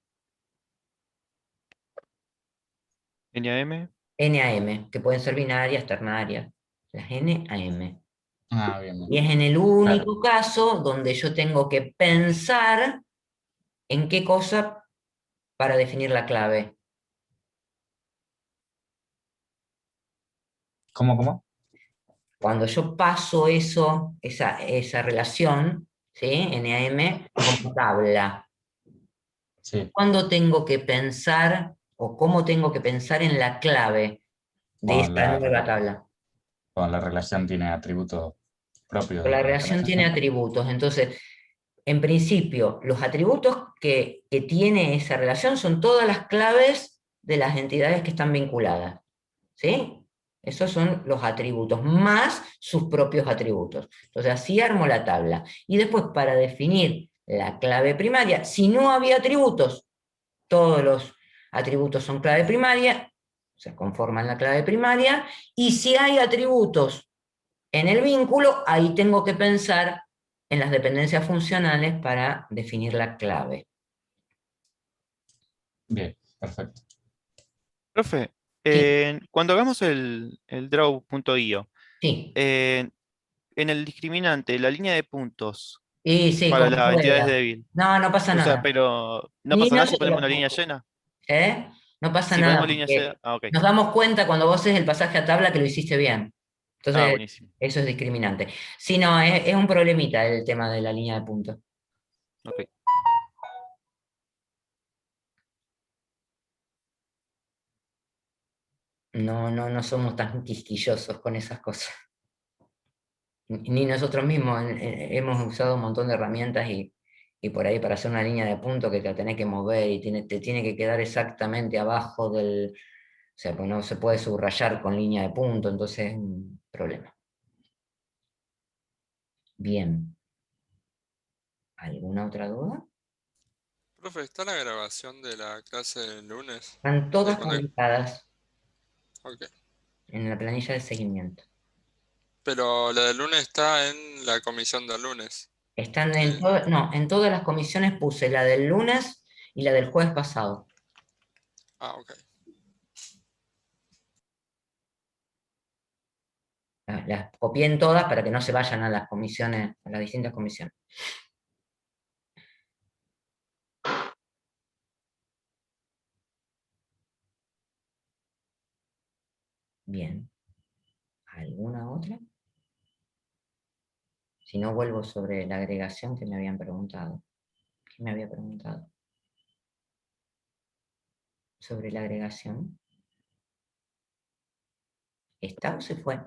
NAM. NAM, que pueden ser binarias, ternarias. Las NAM. Ah, bien, bien. Y es en el único caso donde yo tengo que pensar en qué cosa para definir la clave. ¿Cómo? Cuando yo paso esa relación, ¿sí? NAM, como tabla. Sí. ¿Cuándo tengo que pensar o cómo tengo que pensar en la clave de Con esta la, nueva tabla? con la relación tiene atributos propios de La la relación tiene organización. atributos, entonces, en principio, los atributos que tiene esa relación son todas las claves de las entidades que están vinculadas, ¿sí? Esos son los atributos, más sus propios atributos. Entonces, así armo la tabla. Y después, para definir la clave primaria, si no había atributos, todos los atributos son clave primaria, se conforman la clave primaria, y si hay atributos en el vínculo, ahí tengo que pensar en las dependencias funcionales para definir la clave. Bien, perfecto. Profe, Sí. cuando hagamos el draw.io, Sí, en el discriminante, la línea de puntos y sí, para como la entidad es pueda. débil. No, no pasa O sea, nada. pero no Ni pasa nada si nosotros, ponemos una línea llena. No pasa Si nada, ponemos línea llena. porque Ah, ok. nos damos cuenta cuando vos haces el pasaje a tabla que lo hiciste bien. Ah, Entonces, buenísimo. eso es discriminante. Sí, no, es un problemita el tema de la línea de puntos. Ok. No somos tan quisquillosos con esas cosas. Ni nosotros mismos hemos usado un montón de herramientas y por ahí para hacer una línea de punto que te la tenés que mover y te tiene que quedar exactamente abajo del... O sea, pues no se puede subrayar con línea de punto, entonces es un problema. Bien. ¿Alguna otra duda? Profe, ¿está la grabación de la clase del lunes? Están De todas cuando... publicadas Ok. en la planilla de seguimiento. Pero la del lunes está en la comisión del lunes. Están Eh, en todas las comisiones puse la del lunes y la del jueves pasado. ok. Las copié en todas para que no se vayan a las comisiones, a las distintas comisiones. Bien. ¿Alguna otra? Si no, vuelvo sobre la agregación que me habían preguntado. ¿Qué me había preguntado? Sobre la agregación. ¿Está o se fue?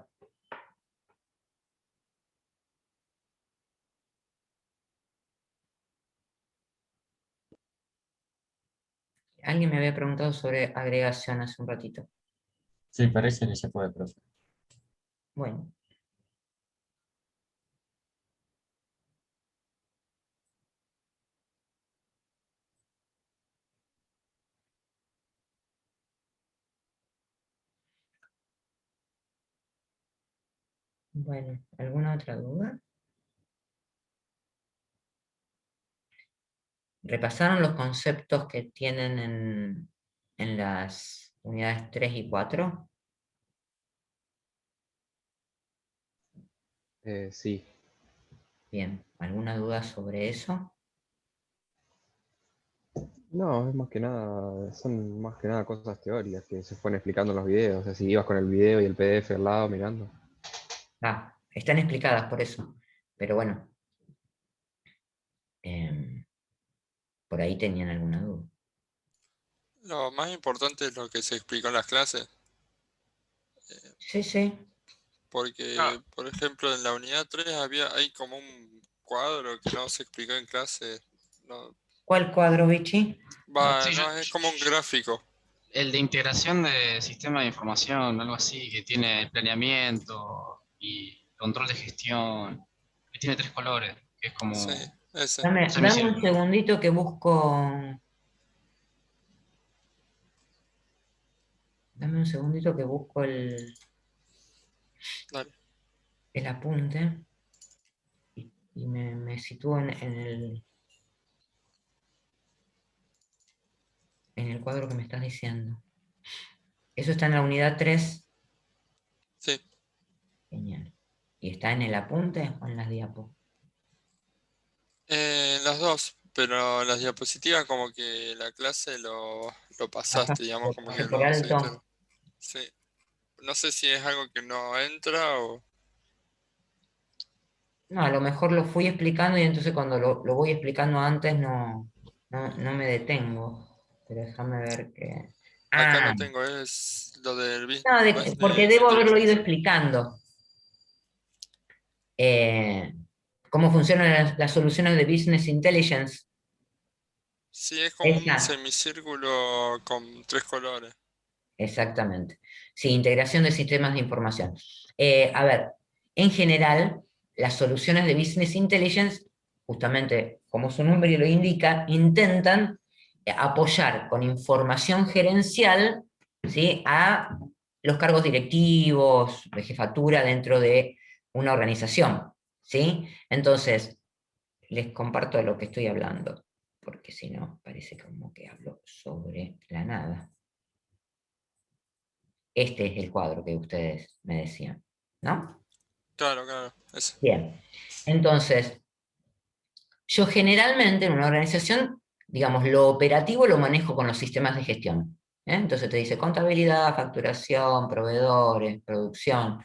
Alguien me había preguntado sobre agregación hace un ratito. Sí, parece que se puede, profe. Bueno. Bueno, ¿alguna otra duda? ¿Repasaron los conceptos que tienen en las unidades 3 y 4? Sí. Bien, ¿alguna duda sobre eso? No, es más que nada, son más que nada cosas teóricas que se fueron explicando en los videos. O sea, si ibas con el video y el PDF al lado mirando. Están explicadas por eso. Pero bueno. por ahí tenían alguna duda. Lo más importante es lo que se explicó en las clases, Sí, sí. porque, por ejemplo, en la unidad 3 hay como un cuadro que no se explicó en clase. No, ¿Cuál cuadro, Vichy? va, Sí, no, es como un gráfico. el de integración de sistema de información, algo así, que tiene planeamiento y control de gestión, que tiene 3 colores, que es como Sí, ese. Dame un semicírculo. segundito que busco. Dame un segundito que busco Dale. el apunte. Y me sitúo en el cuadro que me estás diciendo. Eso está en la unidad 3. Sí, Genial. ¿Y está en el apunte o en las diapos? las dos, pero las diapositivas como que la clase lo pasaste, digamos, como que Por lo alto. seguiste. Sí. No sé si es algo que no entra o... No, a lo mejor lo fui explicando y entonces cuando lo voy explicando antes no me detengo. Pero déjame ver que... Acá Ah, lo tengo, es lo del no, porque Business debo haberlo ido Intelligence. explicando. Cómo funcionan las soluciones de Business Intelligence. Sí, es como un Esa, semicírculo con 3 colores. exactamente. Sí, integración de sistemas de información. A ver, en general, las soluciones de Business Intelligence, justamente como su nombre lo indica, intentan apoyar con información gerencial, ¿sí?, a los cargos directivos, de jefatura dentro de una organización, ¿sí? Entonces, les comparto de lo que estoy hablando, porque si no, parece como que hablo sobre la nada. Este es el cuadro que ustedes me decían, ¿no? Claro, ese. Bien. Entonces, yo generalmente en una organización, digamos, lo operativo lo manejo con los sistemas de gestión. Entonces te dice contabilidad, facturación, proveedores, producción,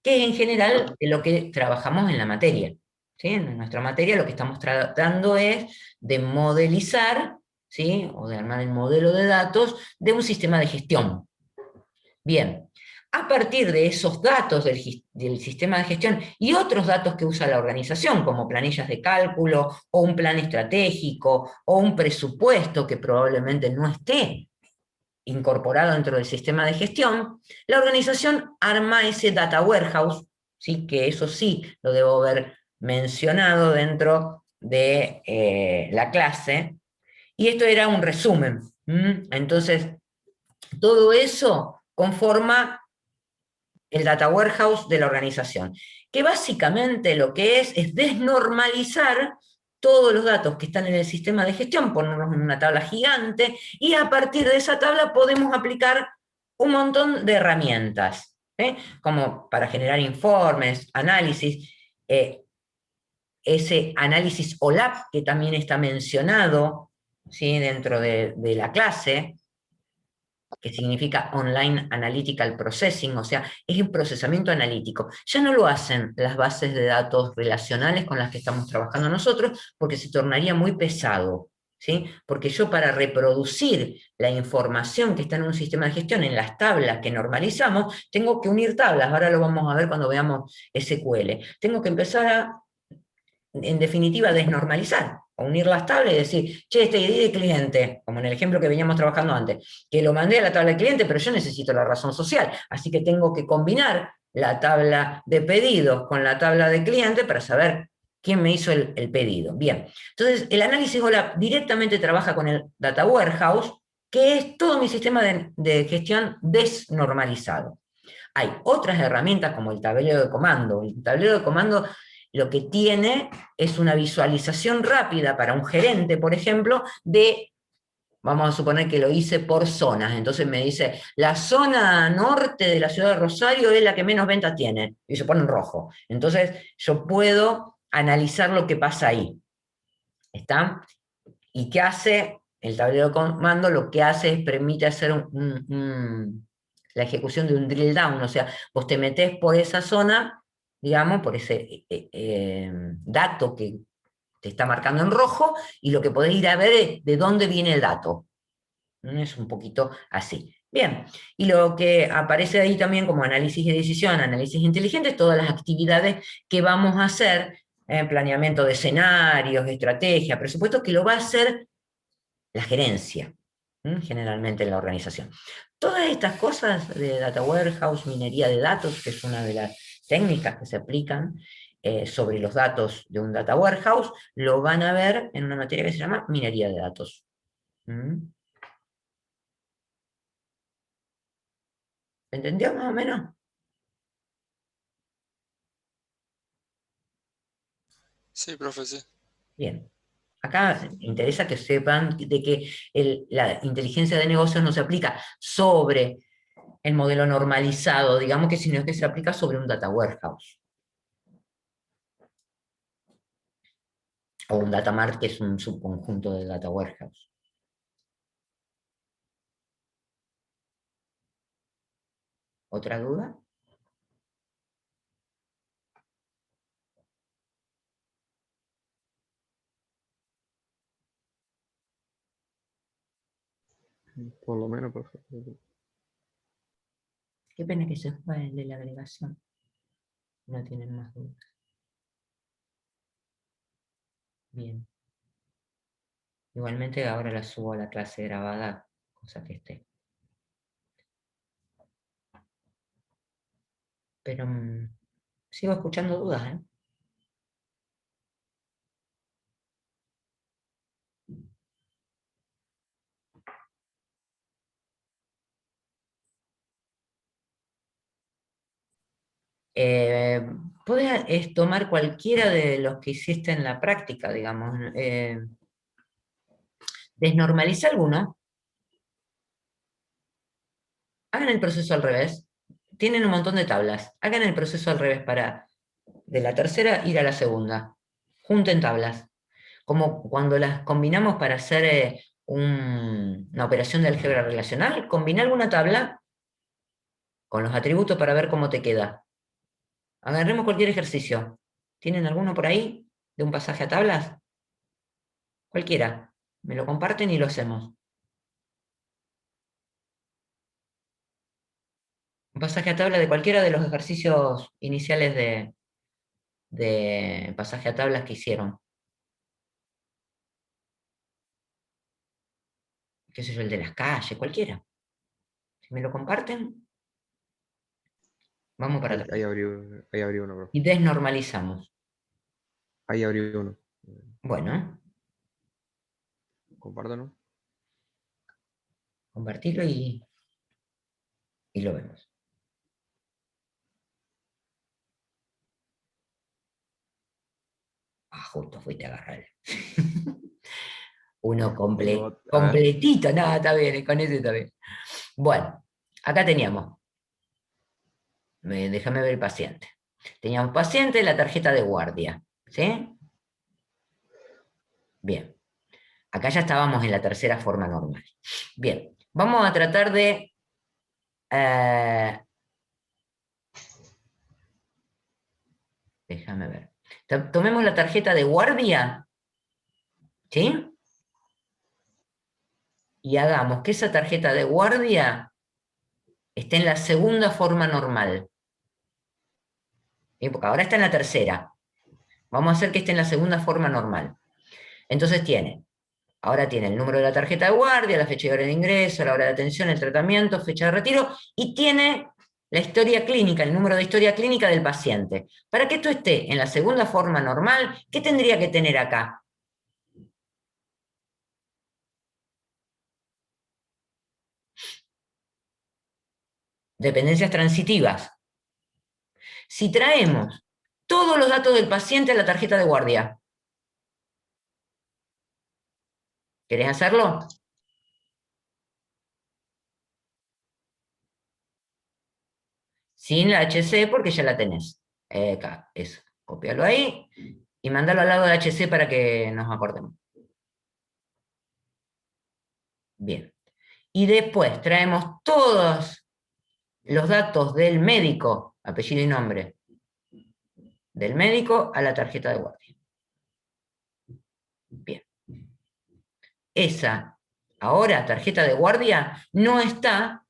que es en general de lo que trabajamos en la materia. ¿Sí? En nuestra materia lo que estamos tratando es de modelizar, ¿sí?, o de armar el modelo de datos de un sistema de gestión. Bien, a partir de esos datos del sistema de gestión y otros datos que usa la organización, como planillas de cálculo, o un plan estratégico, o un presupuesto que probablemente no esté incorporado dentro del sistema de gestión, la organización arma ese data warehouse, ¿sí?, que eso sí lo debo haber mencionado dentro de la clase, y esto era un resumen. Entonces, todo eso conforma el data warehouse de la organización, que básicamente lo que es desnormalizar todos los datos que están en el sistema de gestión, ponerlos en una tabla gigante, y a partir de esa tabla podemos aplicar un montón de herramientas, como para generar informes, análisis, ese análisis OLAP que también está mencionado, ¿sí?, dentro de la clase, que significa Online Analytical Processing, o sea, es un procesamiento analítico. Ya no lo hacen las bases de datos relacionales con las que estamos trabajando nosotros, porque se tornaría muy pesado, ¿sí? Porque yo, para reproducir la información que está en un sistema de gestión, en las tablas que normalizamos, tengo que unir tablas. Ahora lo vamos a ver cuando veamos SQL. Tengo que empezar a, en definitiva, desnormalizar, a unir las tablas y decir, che, este ID de cliente, como en el ejemplo que veníamos trabajando antes, que lo mandé a la tabla de cliente, pero yo necesito la razón social, así que tengo que combinar la tabla de pedidos con la tabla de cliente para saber quién me hizo el pedido. Bien, entonces el análisis OLAP directamente trabaja con el Data Warehouse, que es todo mi sistema de gestión desnormalizado. Hay otras herramientas como el tablero de comando. El tablero de comando lo que tiene es una visualización rápida para un gerente, por ejemplo, vamos a suponer que lo hice por zonas, entonces me dice, la zona norte de la ciudad de Rosario es la que menos ventas tiene, y se pone en rojo. Entonces yo puedo analizar lo que pasa ahí. ¿Está? ¿Y qué hace el tablero de comando? Lo que hace es permite hacer la ejecución de un drill down, o sea, vos te metés por esa zona, digamos, por ese dato que te está marcando en rojo, y lo que podés ir a ver es de dónde viene el dato. Es un poquito así. Bien, y lo que aparece ahí también como análisis de decisión, análisis inteligente, es todas las actividades que vamos a hacer, planeamiento de escenarios, estrategia, presupuesto, que lo va a hacer la gerencia, generalmente en la organización. Todas estas cosas de data warehouse, minería de datos, que es una de las técnicas que se aplican sobre los datos de un data warehouse, lo van a ver en una materia que se llama minería de datos. ¿Entendió más o menos? Sí, profe, sí. Bien. Acá interesa que sepan de que la inteligencia de negocios no se aplica sobre el modelo normalizado, digamos que sino que se aplica sobre un data warehouse. O un data mart, que es un subconjunto de data warehouse. ¿Otra duda? Por lo menos, perfecto. Qué pena que se fue el de la agregación. No tienen más dudas. Bien. Igualmente ahora la subo a la clase grabada, cosa que esté. Pero sigo escuchando dudas, ¿eh? Puedes tomar cualquiera de los que hiciste en la práctica, digamos. Desnormaliza alguno. Hagan el proceso al revés. Tienen un montón de tablas. Hagan el proceso al revés para de la tercera ir a la segunda. Junten tablas. Como cuando las combinamos para hacer una operación de álgebra relacional, combina alguna tabla con los atributos para ver cómo te queda. Agarremos cualquier ejercicio. ¿Tienen alguno por ahí de un pasaje a tablas? Cualquiera. Me lo comparten y lo hacemos. Un pasaje a tabla de cualquiera de los ejercicios iniciales de pasaje a tablas que hicieron. Qué sé yo, el de las calles, cualquiera. Si me lo comparten, vamos para atrás. Ahí abrí uno, profe. Y desnormalizamos. Ahí abrí uno. Bueno, Compártanos. compartirlo y lo vemos. Ah, justo fuiste a agarrar. Uno completito. No, está bien, con ese está bien. Bueno, acá teníamos. Déjame ver el paciente. Teníamos paciente, la tarjeta de guardia. ¿Sí? Bien. Acá ya estábamos en la tercera forma normal. Bien. Vamos a tratar de... déjame ver. Tomemos la tarjeta de guardia. ¿Sí? Y hagamos que esa tarjeta de guardia esté en la segunda forma normal. Porque ahora está en la tercera. Vamos a hacer que esté en la segunda forma normal. Entonces ahora tiene el número de la tarjeta de guardia, la fecha y hora de ingreso, la hora de atención, el tratamiento, fecha de retiro, y tiene la historia clínica, el número de historia clínica del paciente. Para que esto esté en la segunda forma normal, ¿qué tendría que tener acá? Dependencias transitivas. Si traemos todos los datos del paciente a la tarjeta de guardia, ¿querés hacerlo? Sin la HC porque ya la tenés. Acá, eso. Copialo ahí y mandalo al lado de HC para que nos acordemos. Bien. Y después traemos todos los datos del médico, apellido y nombre, del médico a la tarjeta de guardia. Bien. Esa, ahora, tarjeta de guardia, no está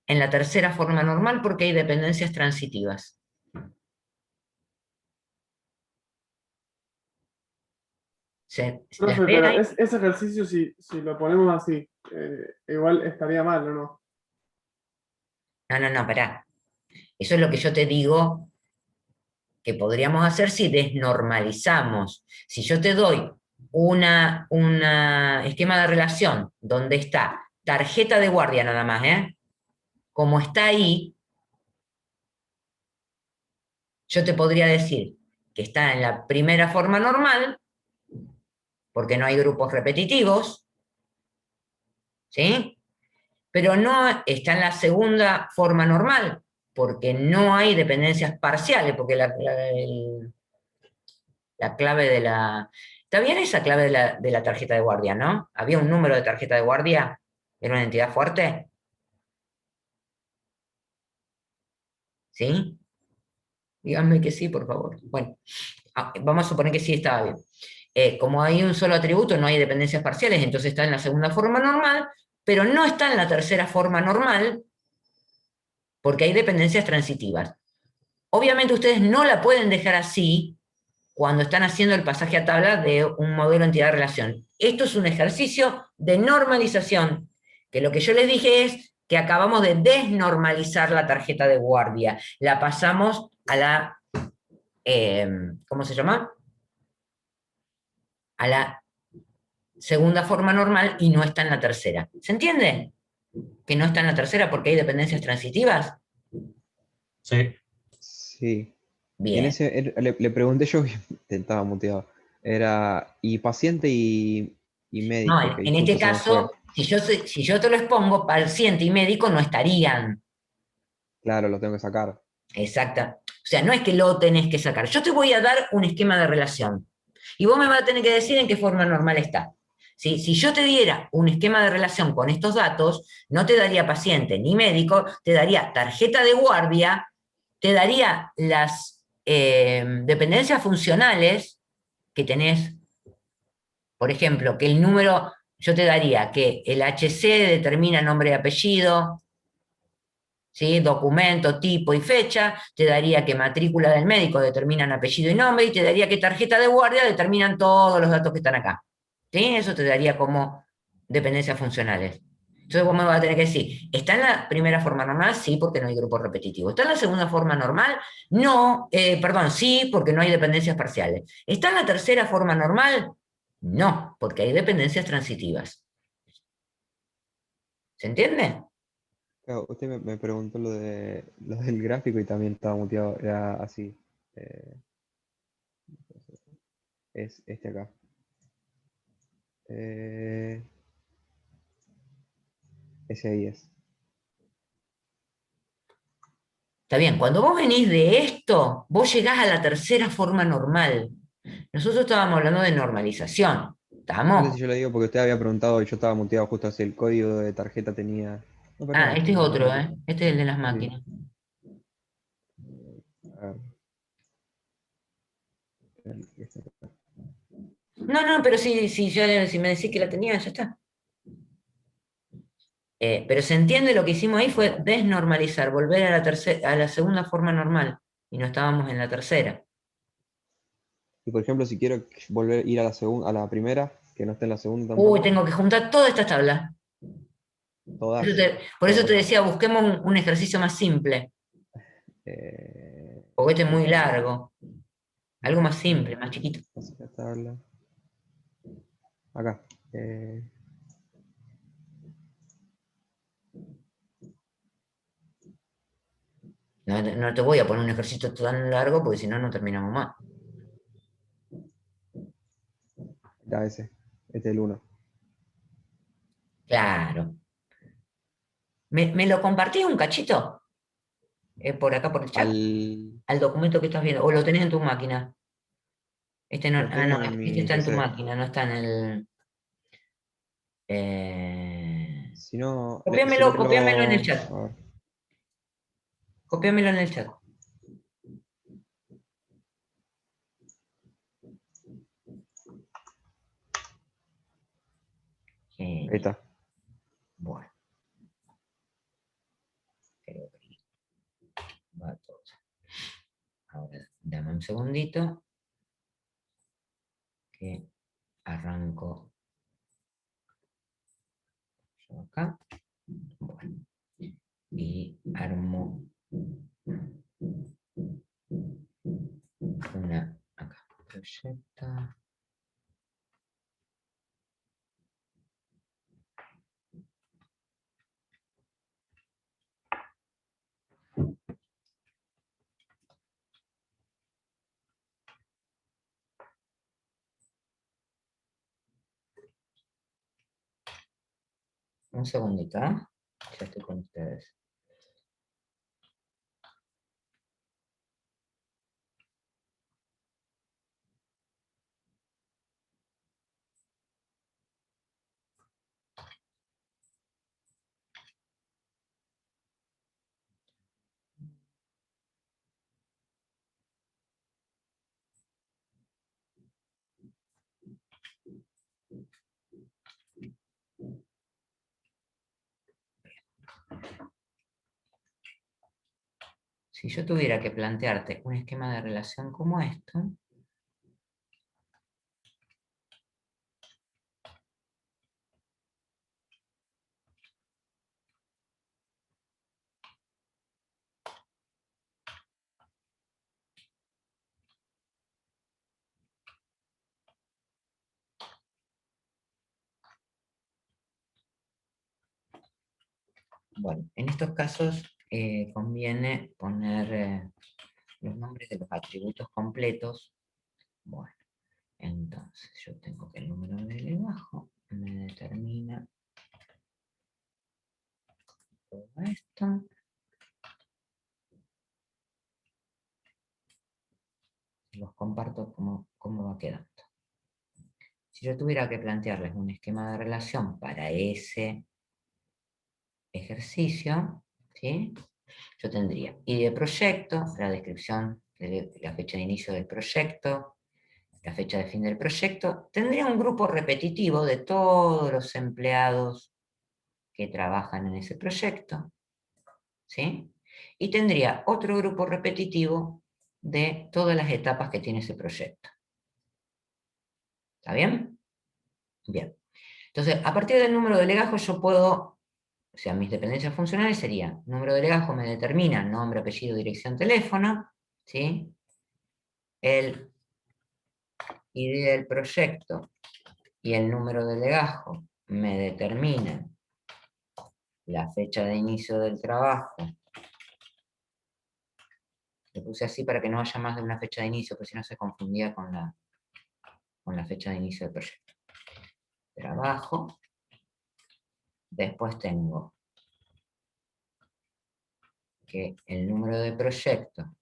en la tercera forma normal porque hay dependencias transitivas. ¿Las Profe, ve pero ahí? ese ejercicio, si lo ponemos así, igual estaría mal, ¿o no? No, pará. Eso es lo que yo te digo que podríamos hacer si desnormalizamos. Si yo te doy una esquema de relación donde está tarjeta de guardia nada más, como está ahí, yo te podría decir que está en la primera forma normal, porque no hay grupos repetitivos, ¿sí? Pero no está en la segunda forma normal, porque no hay dependencias parciales, porque la clave de la... ¿Está bien esa clave de la tarjeta de guardia, no? ¿Había un número de tarjeta de guardia? ¿Era una entidad fuerte? ¿Sí? Díganme que sí, por favor. Bueno, vamos a suponer que sí estaba bien. Como hay un solo atributo, no hay dependencias parciales, entonces está en la segunda forma normal, pero no está en la tercera forma normal porque hay dependencias transitivas. Obviamente ustedes no la pueden dejar así cuando están haciendo el pasaje a tabla de un modelo entidad-relación. Esto es un ejercicio de normalización, que lo que yo les dije es que acabamos de desnormalizar la tarjeta de guardia. La pasamos a la, ¿cómo se llama? A la segunda forma normal y no está en la tercera. ¿Se entiende? Que no está en la tercera porque hay dependencias transitivas. Sí. Sí. Y en Bien. ese, le pregunté yo, estaba muteado. Era, y paciente y No, médico, que en este justo se me fue. caso, si yo te lo expongo, paciente y médico no estarían. Claro, lo tengo que sacar. Exacta. O sea, no es que lo tenés que sacar. Yo te voy a dar un esquema de relación. Y vos me vas a tener que decir en qué forma normal está. ¿Sí? Si yo te diera un esquema de relación con estos datos, no te daría paciente ni médico, te daría tarjeta de guardia, te daría las dependencias funcionales que tenés. Por ejemplo, que el número, yo te daría que el HC determina nombre y apellido, ¿sí? Documento, tipo y fecha, te daría que matrícula del médico determinan apellido y nombre, y te daría que tarjeta de guardia determinan todos los datos que están acá. ¿Sí? Eso te daría como dependencias funcionales. Entonces vos me vas a tener que decir, ¿está en la primera forma normal? Sí, porque no hay grupo repetitivo. ¿Está en la segunda forma normal? No, perdón, sí, porque no hay dependencias parciales. ¿Está en la tercera forma normal? No, porque hay dependencias transitivas. ¿Se entiende? Claro, usted me preguntó lo del gráfico y también estaba muteado. Era así. eh, es este acá. Eh, ese ahí es. Está bien, cuando vos venís de esto, vos llegás a la tercera forma normal. Nosotros estábamos hablando de normalización. No sé ¿Estamos? si yo le digo porque usted había preguntado y yo estaba muteado justo así. El código de tarjeta tenía. No, Ah, perdón, este es otro, ¿eh? Este es el de las Sí. máquinas. A ver. Este acá. No, pero si me decís que la tenía, ya está. Pero se entiende lo que hicimos ahí fue desnormalizar, volver a la segunda forma normal. Y no estábamos en la tercera. Y por ejemplo, si quiero volver a ir a la segunda, a la primera, que no esté en la segunda Uy, tampoco, tengo que juntar todas estas tablas. todas. Por eso te Todo. decía, busquemos un ejercicio más simple. Porque este es muy largo. Algo más simple, más chiquito. La tabla. Acá. No te voy a poner un ejercicio tan largo porque si no, no terminamos más. Acá ese. Este es el 1. Claro. ¿Me lo compartís un cachito? Por acá, por el chat. Al. Al documento que estás viendo. O lo tenés en tu máquina. Este no, Lo tengo en este mi está en tu PC. máquina, no está en el. Eh... Si no, si no Copiámelo en el chat. a ver. Copiámelo en el chat. Ahí está. Bueno. Creo que va todo. Ahora, dame un segundito. Que arranco yo acá. Bueno. Y armo una acá. Proyecta. Un segundito, ¿eh? Ya estoy con ustedes. Si yo tuviera que plantearte un esquema de relación como esto, bueno, en estos casos conviene poner los nombres de los atributos completos. Bueno, entonces yo tengo que el número de legajo me determina todo esto. Los comparto cómo va quedando. Si yo tuviera que plantearles un esquema de relación para ese ejercicio, ¿sí? Yo tendría ID de proyecto, la descripción de la fecha de inicio del proyecto, la fecha de fin del proyecto. Tendría un grupo repetitivo de todos los empleados que trabajan en ese proyecto, ¿sí? Y tendría otro grupo repetitivo de todas las etapas que tiene ese proyecto. ¿Está bien? Bien. Entonces, a partir del número de legajos yo puedo, o sea, mis dependencias funcionales serían, número de legajo me determina nombre, apellido, dirección, teléfono, ¿sí? El ID del proyecto y el número de legajo me determinan la fecha de inicio del trabajo. Lo puse así para que no haya más de una fecha de inicio, porque si no se confundía con la fecha de inicio del proyecto. Trabajo. Después tengo que el número de proyecto,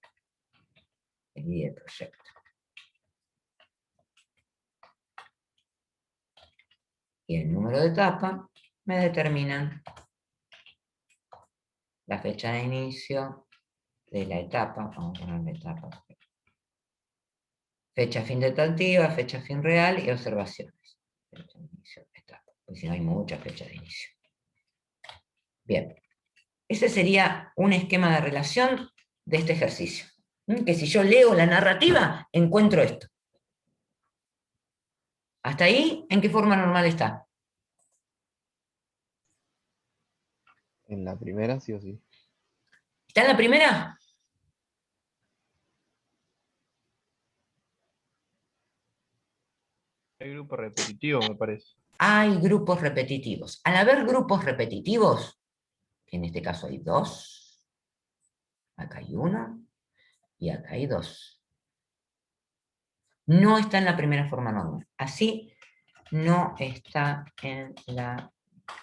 el ID del proyecto, y el número de etapa me determinan la fecha de inicio de la etapa, vamos a poner la etapa, fecha fin de tentativa, fecha fin real y observaciones. Fecha de inicio, etapa, porque si no hay mucha fecha de inicio. Bien, ese sería un esquema de relación de este ejercicio. Que si yo leo la narrativa, encuentro esto. ¿Hasta ahí en qué forma normal está? En la primera, sí o sí. ¿Está en la primera? Hay grupo repetitivo, me parece. Hay grupos repetitivos. Al haber grupos repetitivos, que en este caso hay 2, acá hay 1 y acá hay 2. No está en la primera forma normal. Así no está en la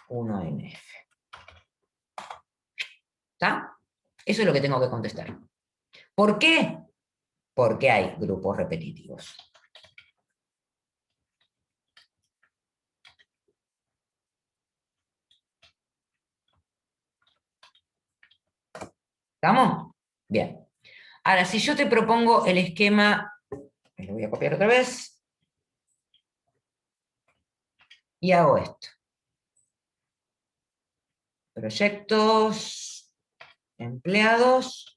1NF. ¿Está? Eso es lo que tengo que contestar. ¿Por qué? Porque hay grupos repetitivos. ¿Estamos? Bien. Ahora, si yo te propongo el esquema, lo voy a copiar otra vez, y hago esto. proyectos, empleados.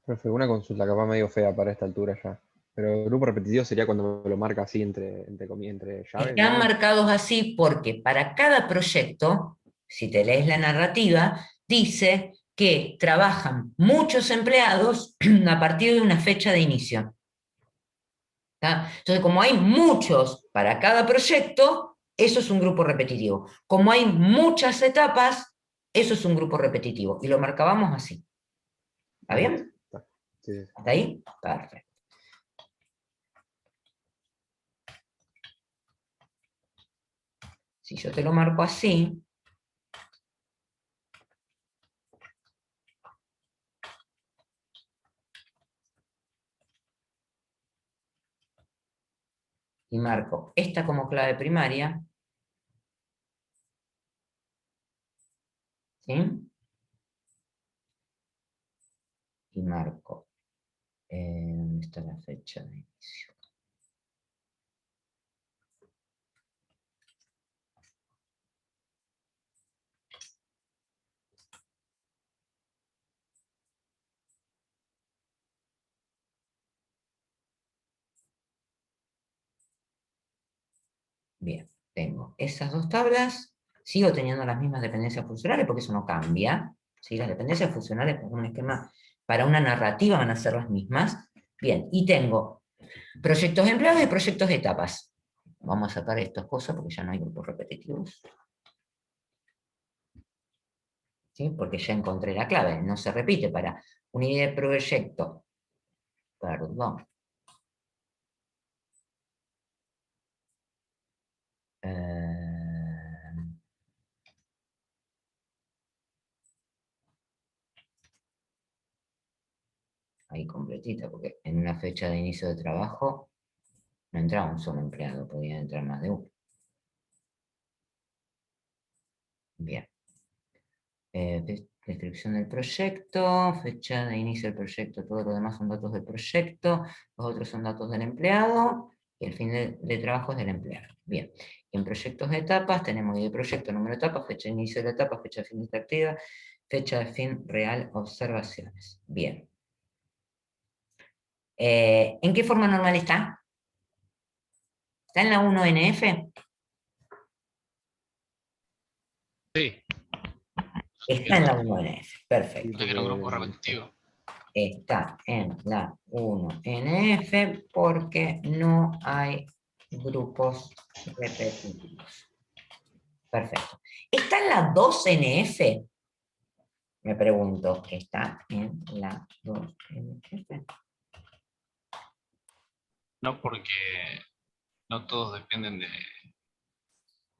Profe, una consulta capaz medio fea para esta altura ya. Pero el grupo repetitivo sería cuando lo marca así entre llaves. Están digamos. marcados así porque para cada proyecto, si te lees la narrativa, dice que trabajan muchos empleados a partir de una fecha de inicio. ¿Tá? Entonces, como hay muchos para cada proyecto, eso es un grupo repetitivo. Como hay muchas etapas, eso es un grupo repetitivo. Y lo marcábamos así. ¿Está bien? Sí, sí. ¿Hasta ahí? Perfecto. Si yo te lo marco así, y marco esta como clave primaria, ¿sí? Y marco, ¿dónde está la fecha de inicio? Bien, tengo esas dos tablas, sigo teniendo las mismas dependencias funcionales porque eso no cambia, ¿sí? Las dependencias funcionales para un esquema, para una narrativa van a ser las mismas. Bien, y tengo proyectos de empleados y proyectos de etapas. Vamos a sacar estas cosas porque ya no hay grupos repetitivos. ¿Sí? Porque ya encontré la clave, no se repite para unidad de proyecto. Perdón. Ahí completita, porque en una fecha de inicio de trabajo no entraba un solo empleado, podían entrar más de uno. Bien. Descripción del proyecto, fecha de inicio del proyecto, todo lo demás son datos del proyecto, los otros son datos del empleado, y el fin de trabajo es del empleado. Bien. En proyectos de etapas tenemos ID de proyecto, número de etapas, fecha de inicio de la etapa, fecha de fin de esta actividad, fecha de fin real, observaciones. Bien. ¿En qué forma normal está? ¿Está en la 1NF? Sí. Está en la 1NF, perfecto. Que era un grupo repetitivo. Está en la 1NF porque no hay grupos repetitivos. Perfecto. ¿Está en la 2NF? Me pregunto, ¿está en la 2NF? No, porque no todos dependen de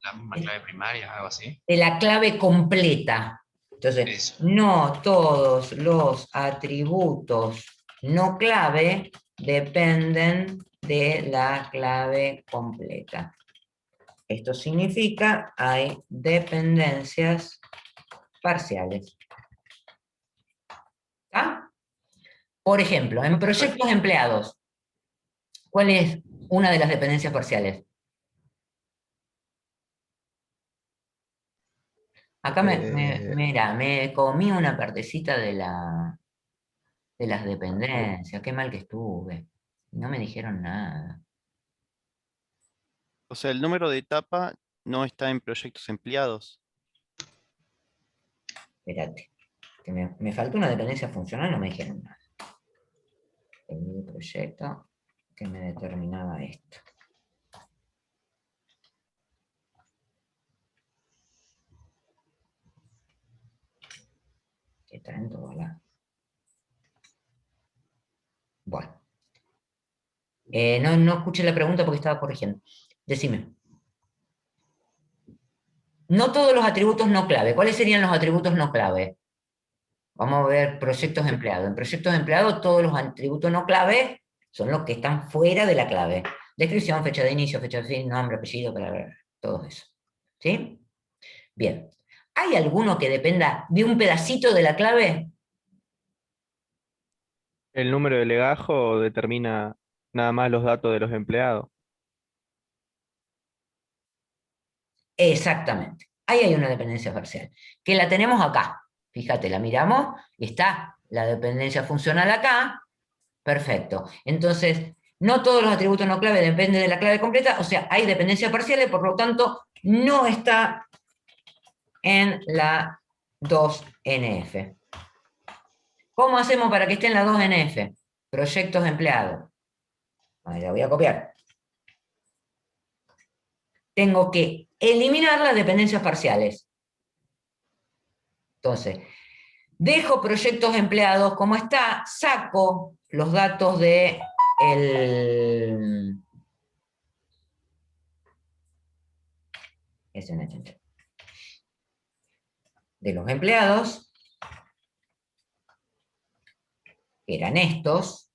la misma clave primaria, algo así. De la clave completa. Entonces, no todos los atributos no clave dependen de la clave completa. Esto significa hay dependencias parciales. ¿Está? Por ejemplo, en proyectos empleados, ¿cuál es una de las dependencias parciales? Acá mira, me comí una partecita de las dependencias, qué mal que estuve. No me dijeron nada. O sea, el número de etapa no está en proyectos empleados. Espérate, que me faltó una dependencia funcional, no me dijeron nada. El proyecto que me determinaba esto. Que está en todo lado. Bueno. No escuché la pregunta porque estaba corrigiendo. Decime. No todos los atributos no clave. ¿Cuáles serían los atributos no clave? Vamos a ver proyectos de empleado. En proyectos de empleado todos los atributos no clave son los que están fuera de la clave. Descripción, fecha de inicio, fecha de fin, nombre, apellido, todo eso. ¿Sí? Bien. ¿Hay alguno que dependa de un pedacito de la clave? El número de legajo determina nada más los datos de los empleados. Exactamente. Ahí hay una dependencia parcial, que la tenemos acá. Fíjate, la miramos y está la dependencia funcional acá. Perfecto. Entonces, no todos los atributos no clave dependen de la clave completa, o sea, hay dependencias parciales, por lo tanto, no está en la 2NF. ¿Cómo hacemos para que esté en la 2NF? Proyectos empleados. Ahí la voy a copiar. Tengo que eliminar las dependencias parciales. Entonces, dejo proyectos empleados como está, saco los datos de de los empleados, que eran estos.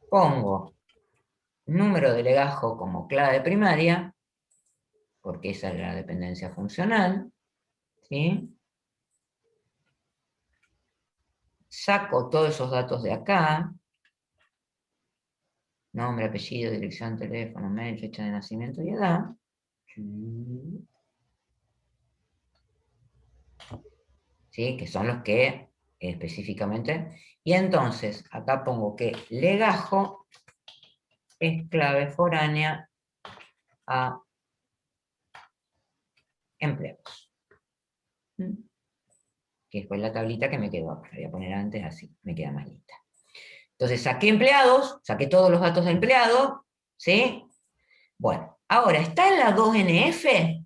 Pongo número de legajo como clave primaria, porque esa es la dependencia funcional, ¿sí? Saco todos esos datos de acá, nombre, apellido, dirección, teléfono, mail, fecha de nacimiento y edad. ¿Sí? Que son los que específicamente. Y entonces, acá pongo que legajo es clave foránea a empleados. Que fue la tablita que me quedó acá. La voy a poner antes así, me queda más lista. Entonces saqué empleados, saqué todos los datos de empleados, ¿sí? Bueno, ahora, ¿está en la 2NF?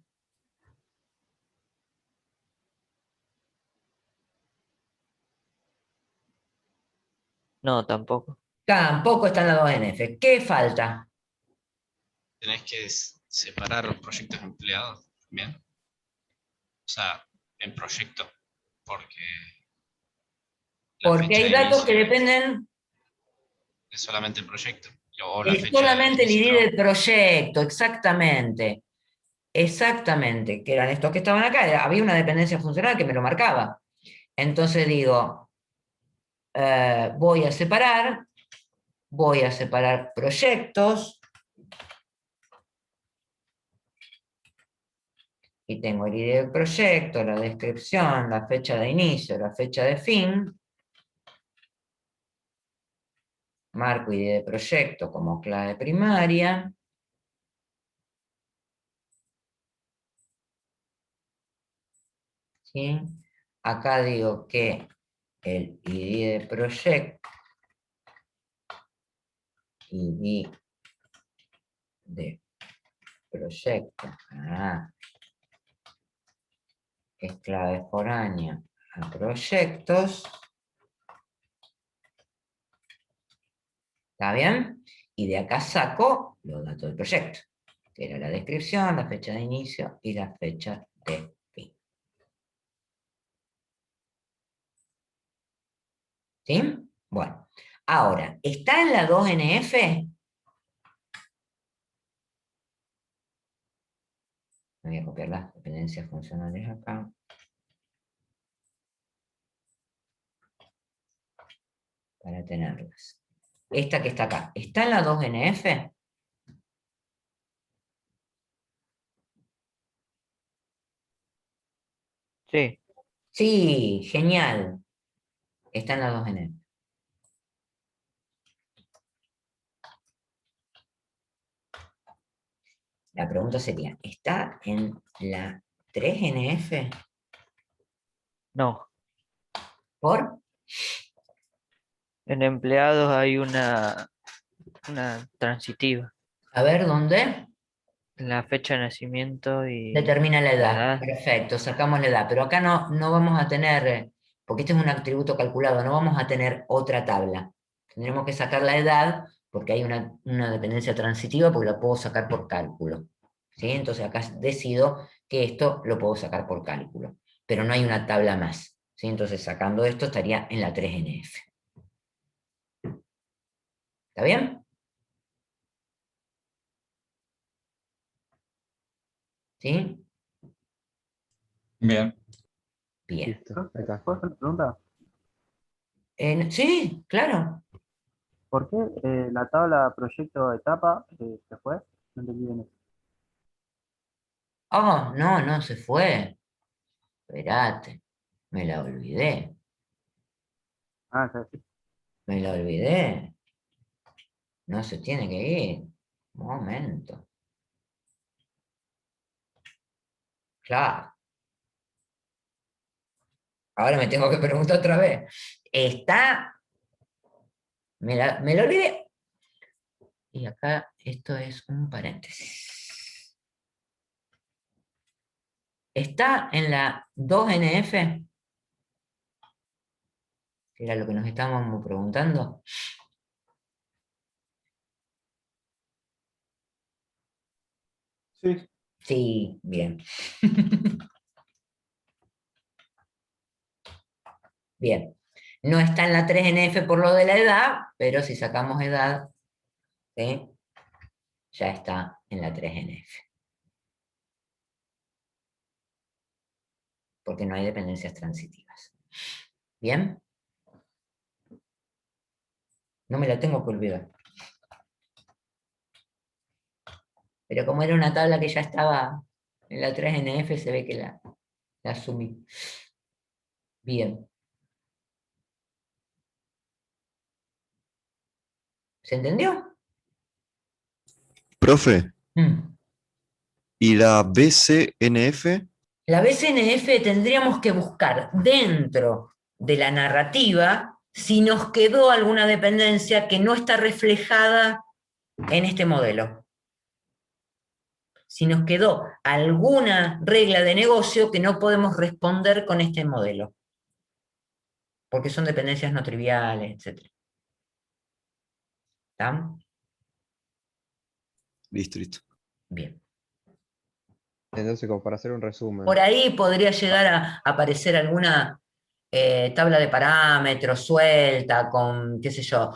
No, tampoco. Tampoco está en la 2NF. ¿Qué falta? Tenés que separar los proyectos empleados también. O sea, en proyecto, porque la Porque fecha hay de datos que inicio dependen. es solamente el proyecto, o la Es fecha de solamente el inicio ID de del proyecto, exactamente. Exactamente, que eran estos que estaban acá. Había una dependencia funcional que me lo marcaba. Entonces digo, voy a separar proyectos, y tengo el ID del proyecto, la descripción, la fecha de inicio, la fecha de fin. Marco ID de proyecto como clave primaria. ¿Sí? Acá digo que el ID de proyecto, ID de proyecto, es clave foránea a proyectos. ¿Está bien? Y de acá saco los datos del proyecto, que era la descripción, la fecha de inicio y la fecha de fin. ¿Sí? Bueno, ahora, ¿está en la 2NF? Voy a copiar las dependencias funcionales acá. Para tenerlas. Esta que está acá, ¿está en la 2NF? Sí. Sí, genial. Está en la 2NF. La pregunta sería, ¿está en la 3NF? No. ¿Por? En empleados hay una transitiva. A ver, ¿dónde? La fecha de nacimiento y Determina la edad. edad. Perfecto, sacamos la edad. Pero acá no vamos a tener, porque este es un atributo calculado, no vamos a tener otra tabla. Tendremos que sacar la edad, porque hay una dependencia transitiva, porque la puedo sacar por cálculo. ¿Sí? Entonces acá decido que esto lo puedo sacar por cálculo. Pero no hay una tabla más. ¿Sí? Entonces sacando esto estaría en la 3NF. ¿Está bien? ¿Sí? Bien. Bien. Listo, ahí está. ¿Puedo hacer una pregunta? Sí, claro. ¿Por qué la tabla proyecto etapa se fue? No entendí bien eso. Oh, no, no se fue. Esperate. Me la olvidé. Ah, ya, sí. Me la olvidé. No se tiene que ir. Un momento. Claro. Ahora me tengo que preguntar otra vez. Está. Me la olvidé. Y acá esto es un paréntesis. Está en la 2NF, que era lo que nos estábamos preguntando. Sí. Sí, bien. Bien. No está en la 3NF por lo de la edad, pero si sacamos edad, ¿sí? Ya está en la 3NF. Porque no hay dependencias transitivas. ¿Bien? No me la tengo que olvidar. Pero como era una tabla que ya estaba en la 3NF, se ve que la asumí. Bien. ¿Se entendió? Profe, Mm. ¿y la BCNF? La BCNF tendríamos que buscar dentro de la narrativa si nos quedó alguna dependencia que no está reflejada en este modelo. Si nos quedó alguna regla de negocio que no podemos responder con este modelo. Porque son dependencias no triviales, etc. ¿Está? Listo, listo. Bien. Entonces, como para hacer un resumen. Por ahí podría llegar a aparecer alguna tabla de parámetros suelta con, qué sé yo,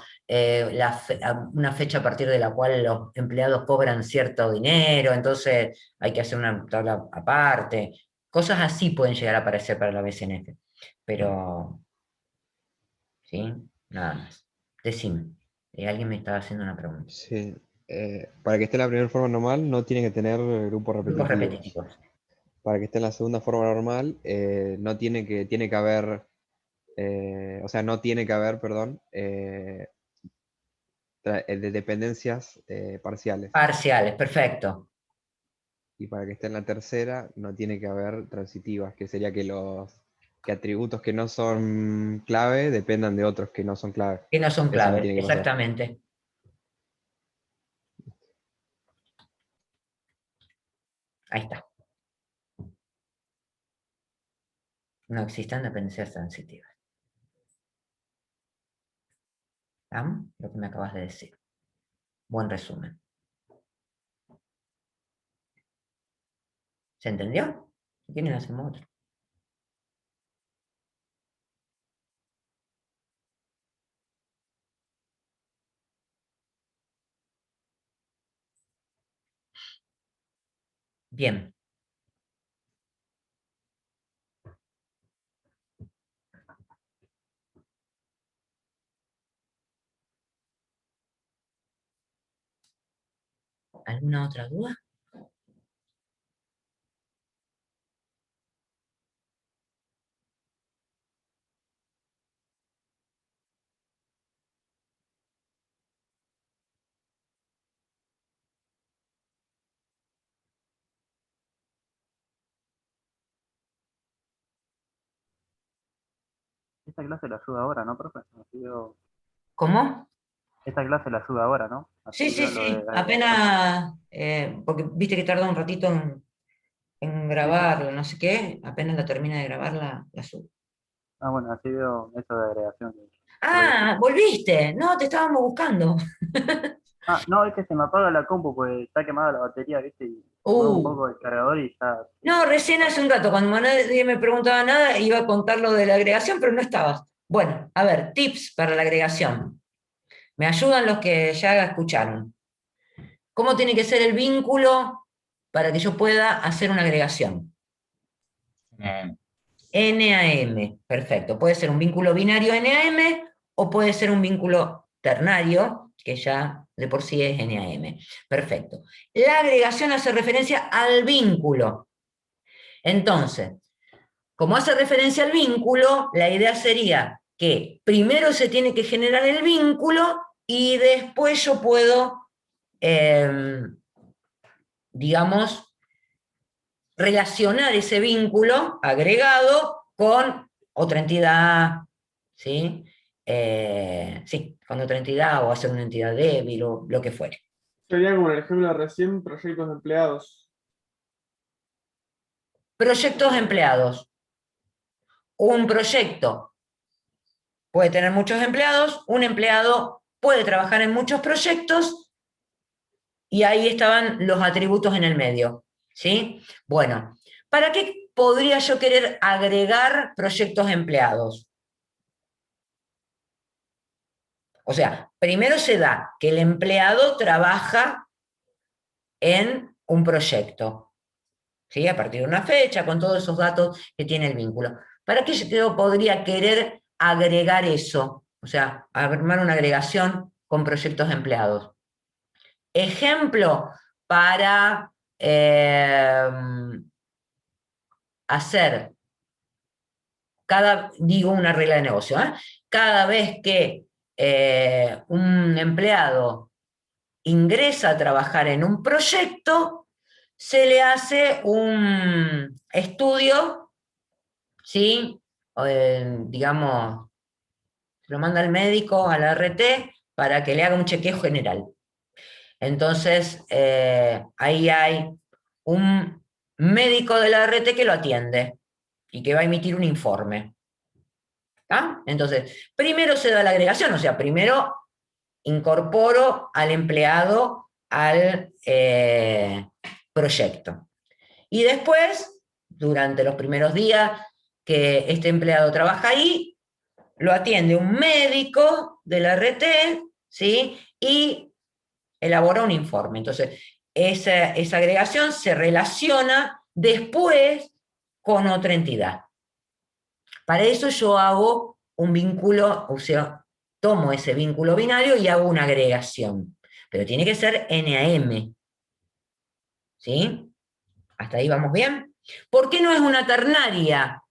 una fecha a partir de la cual los empleados cobran cierto dinero, entonces hay que hacer una tabla aparte. Cosas así pueden llegar a aparecer para la BCNF. Pero, ¿sí? Nada más. Decime. Alguien me estaba haciendo una pregunta. Sí. Para que esté en la primera forma normal, no tiene que tener grupos Grupos repetitivos. repetitivos. Para que esté en la segunda forma normal, no tiene que haber, o sea, no tiene que haber, perdón, de dependencias parciales. Parciales, perfecto. Y para que esté en la tercera, no tiene que haber transitivas, que sería que atributos que no son clave dependan de otros que no son clave. Que no son Eso no claves, tiene que pasar. exactamente. Ahí está. No existen dependencias transitivas. ¿Ah? Lo que me acabas de decir. Buen resumen. ¿Se entendió? Si quieren, hacemos otro. Bien. ¿Alguna otra duda? Esta clase la suda ahora, ¿no, profe? Así veo... ¿Cómo? Esta clase la suda ahora, ¿no? Así Sí, sí, veo lo de sí. la agregación. Apenas, porque viste que tarda un ratito en Sí, sí. grabarlo, no sé qué. Apenas la termina de grabar, la subo. Ah, bueno, así veo eso de agregación. Que lo Ah, dije. volviste. No, te estábamos buscando. Ah, no, es que se me apaga la compu porque está quemada la batería, ¿viste? Y muevo un poco el cargador y ya. No, recién hace un rato, cuando nadie me preguntaba nada, iba a contar lo de la agregación, pero no estabas. Bueno, a ver, tips para la agregación. Me ayudan los que ya escucharon. ¿Cómo tiene que ser el vínculo para que yo pueda hacer una agregación? NAM, perfecto. Puede ser un vínculo binario NAM o puede ser un vínculo ternario, que ya de por sí es NAM. Perfecto. La agregación hace referencia al vínculo. Entonces, como hace referencia al vínculo, la idea sería que primero se tiene que generar el vínculo y después yo puedo, digamos, relacionar ese vínculo agregado con otra entidad, ¿sí? Sí, con otra entidad o hacer una entidad débil o lo que fuere. Sería como el ejemplo de recién, proyectos de empleados. Proyectos de empleados. Un proyecto puede tener muchos empleados, un empleado puede trabajar en muchos proyectos y ahí estaban los atributos en el medio, ¿sí? Bueno, ¿para qué podría yo querer agregar proyectos empleados? O sea, primero se da que el empleado trabaja en un proyecto, ¿sí? A partir de una fecha, con todos esos datos que tiene el vínculo. ¿Para qué yo podría querer agregar eso? O sea, armar una agregación con proyectos empleados. Ejemplo para hacer, digo una regla de negocio, cada vez que un empleado ingresa a trabajar en un proyecto, se le hace un estudio, ¿sí? Digamos, se lo manda al médico, a la RT, para que le haga un chequeo general. Entonces, ahí hay un médico de la RT que lo atiende y que va a emitir un informe. ¿Ah? Entonces, primero se da la agregación, o sea, primero incorporo al empleado al proyecto. Y después, durante los primeros días que este empleado trabaja ahí, lo atiende un médico de la RT, ¿sí? Y elabora un informe. Entonces, esa agregación se relaciona después con otra entidad. Para eso yo hago un vínculo, o sea, tomo ese vínculo binario y hago una agregación. Pero tiene que ser NAM. ¿Sí? ¿Hasta ahí vamos bien? ¿Por qué no es una ternaria?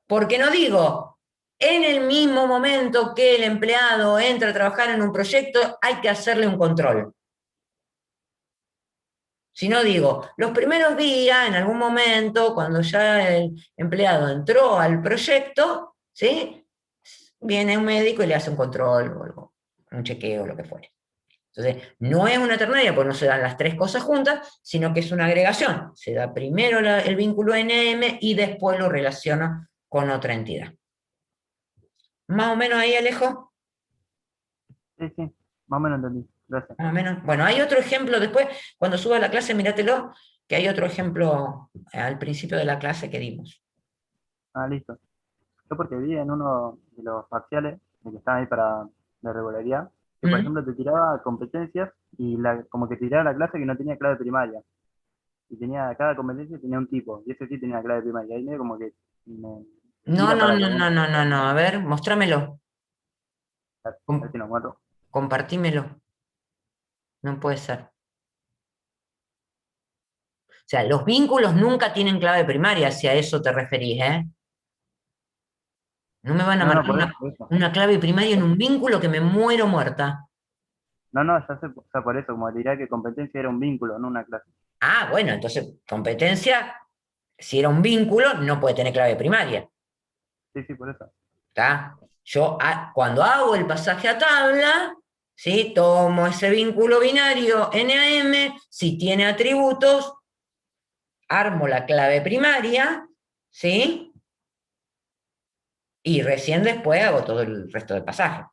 Porque no digo, en el mismo momento que el empleado entra a trabajar en un proyecto, hay que hacerle un control. Si no digo, los primeros días, en algún momento, cuando ya el empleado entró al proyecto, ¿sí? Viene un médico y le hace un control o algo, un chequeo, lo que fuere. Entonces, no es una ternaria porque no se dan las tres cosas juntas, sino que es una agregación. Se da primero el vínculo NM y después lo relaciona con otra entidad. ¿Más o menos ahí, Alejo? Sí, sí, más o menos entendí. Gracias. Más o menos. Bueno, hay otro ejemplo después, cuando suba a la clase, míratelo, que hay otro ejemplo al principio de la clase que dimos. Ah, listo. Yo porque vi en uno de los parciales, de que estaban ahí para la regularidad, que por ejemplo te tiraba competencias y como que tiraba la clase que no tenía clave primaria. Y cada competencia tenía un tipo, y ese sí tenía clave primaria. Ahí medio como que me No, tira no, para no, que no, no, no, no. A ver, mostrámelo. a ver si lo muerto. Compartímelo. No puede ser. O sea, los vínculos nunca tienen clave primaria, si a eso te referís, ¿eh? No me van a No, no, marcar por eso. una clave primaria en un vínculo que me muero muerta. No, no, ya sé, o sea, por eso, como diría que competencia era un vínculo, no una clase. Ah, bueno, entonces competencia, si era un vínculo, no puede tener clave primaria. Sí, sí, por eso. ¿Está? Yo cuando hago el pasaje a tabla, ¿sí? Tomo ese vínculo binario NAM, si tiene atributos, armo la clave primaria, ¿sí? Y recién después hago todo el resto del pasaje.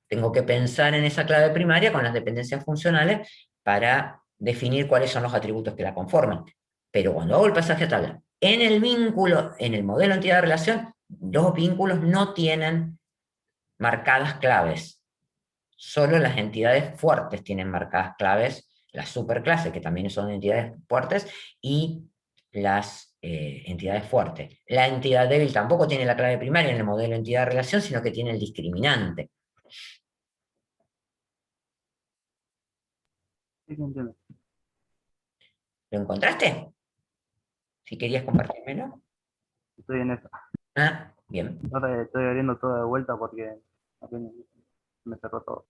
Tengo que pensar en esa clave primaria con las dependencias funcionales para definir cuáles son los atributos que la conforman. Pero cuando hago el pasaje a tabla, en el vínculo, en el modelo entidad-relación, los vínculos no tienen marcadas claves. Solo las entidades fuertes tienen marcadas claves, las superclases, que también son entidades fuertes, y las entidades fuertes. La entidad débil tampoco tiene la clave primaria en el modelo entidad-relación, sino que tiene el discriminante. Sí, sí, entiendo. ¿Lo encontraste? Si querías compartírmelo. Estoy en eso. Ah, bien. Ahora estoy abriendo todo de vuelta porque apenas me cerró todo.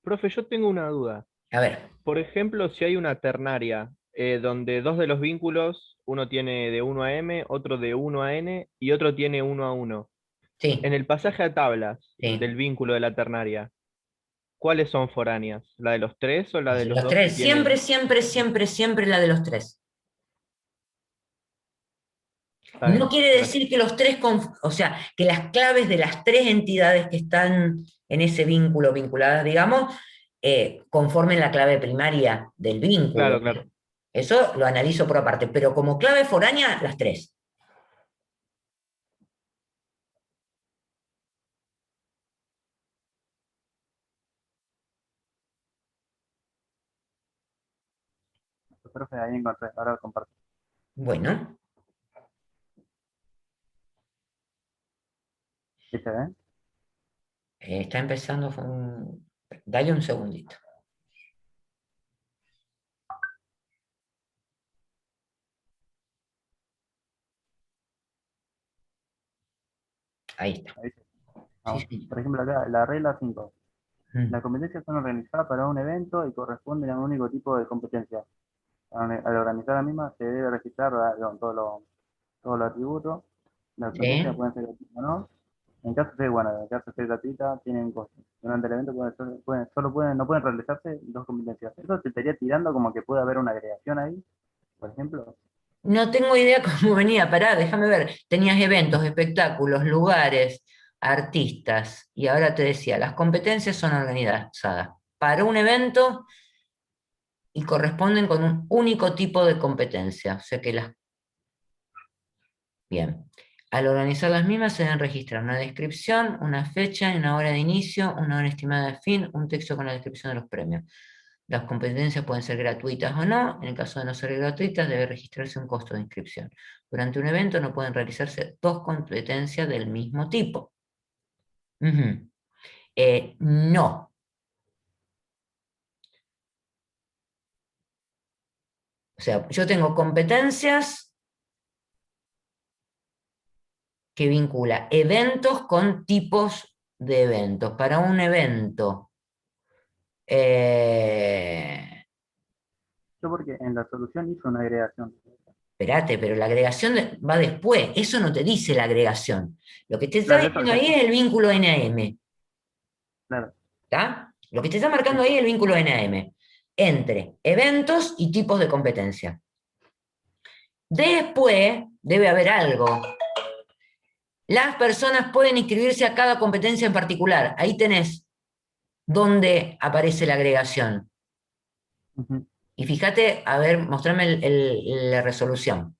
Profe, yo tengo una duda. A ver, Por ejemplo, si hay una ternaria donde dos de los vínculos, uno tiene de 1 a m, otro de 1 a n y otro tiene 1 a 1. sí, En el pasaje a tablas sí. del vínculo de la ternaria, ¿cuáles son foráneas? ¿La de los tres o la de los Los dos que tres, siempre, tienen? siempre, siempre, siempre la de los tres. Está No bien, quiere gracias. decir que los tres, o sea, que las claves de las tres entidades que están en ese vínculo, vinculadas, digamos, conformen la clave primaria del vínculo. Claro, claro. Eso lo analizo por aparte, pero como clave foránea, las tres. Profe, ahí encontré, ahora lo comparto. Bueno, ¿Sí se ve? está empezando, dale un segundito. Ahí está. Ahí sí. Sí, Vamos. sí. Por ejemplo, acá, la regla 5. Mm. Las competencias son organizadas para un evento y corresponden a un único tipo de competencia. Al organizar la misma se debe registrar todos los atributos. Las competencias Sí. pueden ser gratuitas o no. En caso de ser gratuita, tienen costo. Durante el evento no pueden realizarse dos competencias. Eso te estaría tirando como que puede haber una agregación ahí, por ejemplo. No tengo idea cómo venía, pará, déjame ver. Tenías eventos, espectáculos, lugares, artistas, y ahora te decía, las competencias son organizadas para un evento y corresponden con un único tipo de competencia. O sea que Bien. Al organizar las mismas se deben registrar una descripción, una fecha, una hora de inicio, una hora estimada de fin, un texto con la descripción de los premios. Las competencias pueden ser gratuitas o no. En el caso de no ser gratuitas, debe registrarse un costo de inscripción. Durante un evento no pueden realizarse dos competencias del mismo tipo. Ujú. No. O sea, yo tengo competencias que vincula eventos con tipos de eventos. Para un evento, Yo porque en la solución hice una agregación. espérate, pero la agregación va después, eso no te dice la agregación. Lo que te está Claro, eso, diciendo ahí es el vínculo NAM, claro. ¿está? Lo que te está marcando Sí. ahí es el vínculo NAM, entre eventos y tipos de competencia. Después debe haber algo. Las personas pueden inscribirse a cada competencia en particular. Ahí tenés donde aparece la agregación. Ujú. Y fíjate, a ver, mostrame la resolución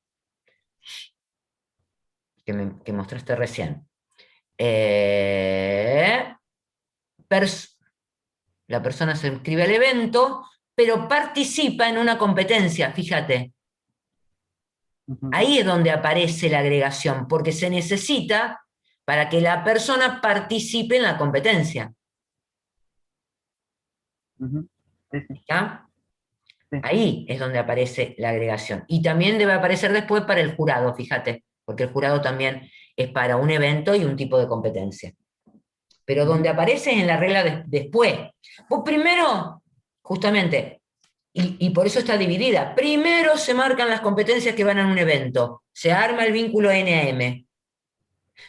que mostraste recién. La persona se inscribe al evento, pero participa en una competencia, fíjate. Ujú. Ahí es donde aparece la agregación, porque se necesita para que la persona participe en la competencia. Ujú. Sí, sí, ¿Está? sí. Ahí es donde aparece la agregación. Y también debe aparecer después para el jurado, fíjate, porque el jurado también es para un evento y un tipo de competencia. Pero donde Ujú. aparece es en la regla después. Pues primero, justamente, y por eso está dividida, primero se marcan las competencias que van a un evento, se arma el vínculo NAM.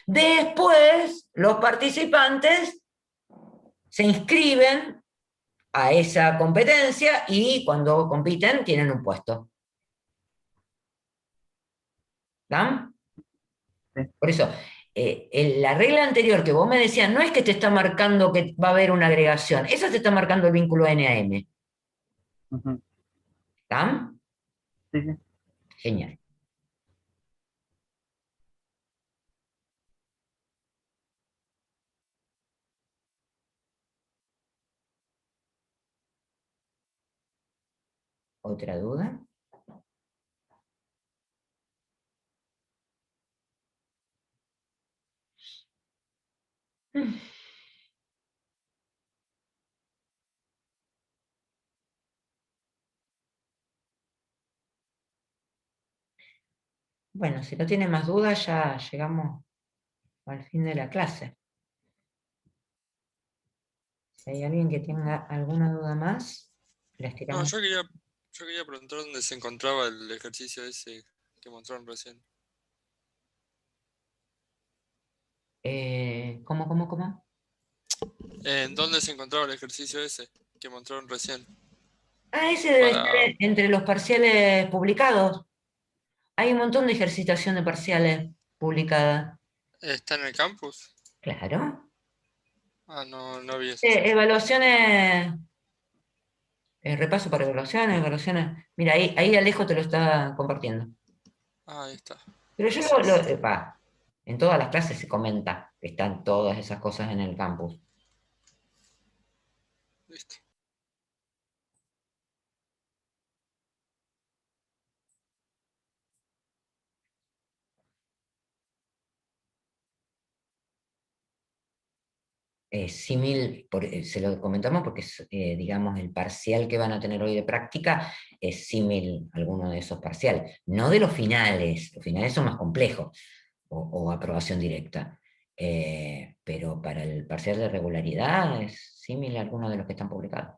Después, los participantes se inscriben a esa competencia y cuando compiten tienen un puesto. ¿Está? Sí. Por eso, la regla anterior que vos me decías no es que te está marcando que va a haber una agregación, esa te está marcando el vínculo NAM. Ujú. ¿Está? Sí, sí. Genial. ¿Otra duda? Bueno, si no tiene más dudas, ya llegamos al fin de la clase. Si hay alguien que tenga alguna duda más, les No, tiramos. yo quería preguntar dónde se encontraba el ejercicio ese que mostraron recién. ¿Cómo? ¿Dónde se encontraba el ejercicio ese que mostraron recién? Ah, ese debe estar Para... entre los parciales publicados. Hay un montón de ejercitación de parciales publicada. ¿Está en el campus? Claro. Ah, no vi eso. Evaluaciones, repaso para evaluaciones. Mira, ahí Alejo te lo está compartiendo. Ah, ahí está. Pero yo en todas las clases se comenta que están todas esas cosas en el campus. Listo. Símil, se lo comentamos porque es, digamos, el parcial que van a tener hoy de práctica es símil a alguno de esos parciales. No de los finales son más complejos, o aprobación directa. Pero para el parcial de regularidad es símil a alguno de los que están publicados.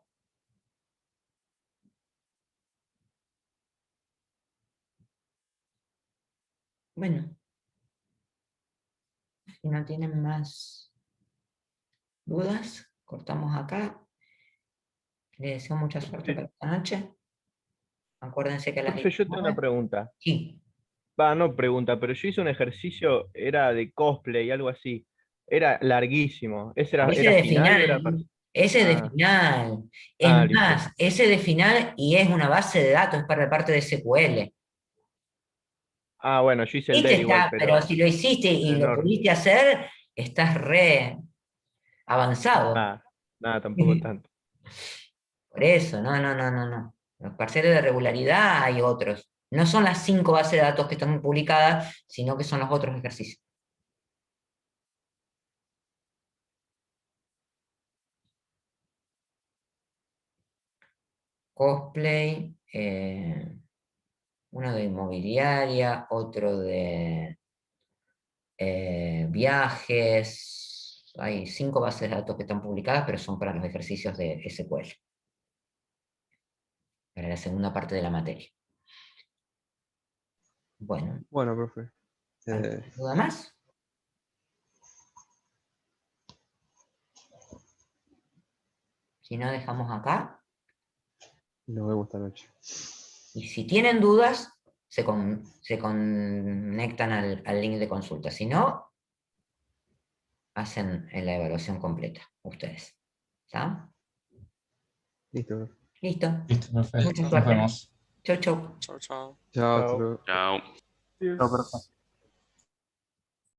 Bueno, si no tienen más dudas, cortamos acá. Les deseo mucha suerte para esta noche. Acuérdense que a las Profe, yo tengo una 19. pregunta. Sí. No pregunta, pero yo hice un ejercicio, era de cosplay, algo así. Era larguísimo. ¿Ese era de final o era final. Ese de Ah. final. Es Listo. más, ese de final y es una base de datos, es para la parte de SQL. Bueno, yo hice el D igual, pero si lo hiciste y lo enorme. pudiste hacer, estás re avanzado. Nada, tampoco tanto. Por eso, no. Los parciales de regularidad hay otros. No son las 5 bases de datos que están publicadas, sino que son los otros ejercicios. Cosplay, uno de inmobiliaria, otro de viajes. Hay 5 bases de datos que están publicadas, pero son para los ejercicios de SQL. Para la segunda parte de la materia. Bueno. Bueno, profe. ¿Alguna duda más? Si no, dejamos acá. Nos vemos esta noche. Y si tienen dudas, se conectan al link de consulta. Si no, hacen la evaluación completa, ustedes. ¿Está? Listo, profe. Listo. Listo, profe. Mucha Nos suerte. vemos. Chau. Chao. Chao. Chao. Sí. Chao, profe.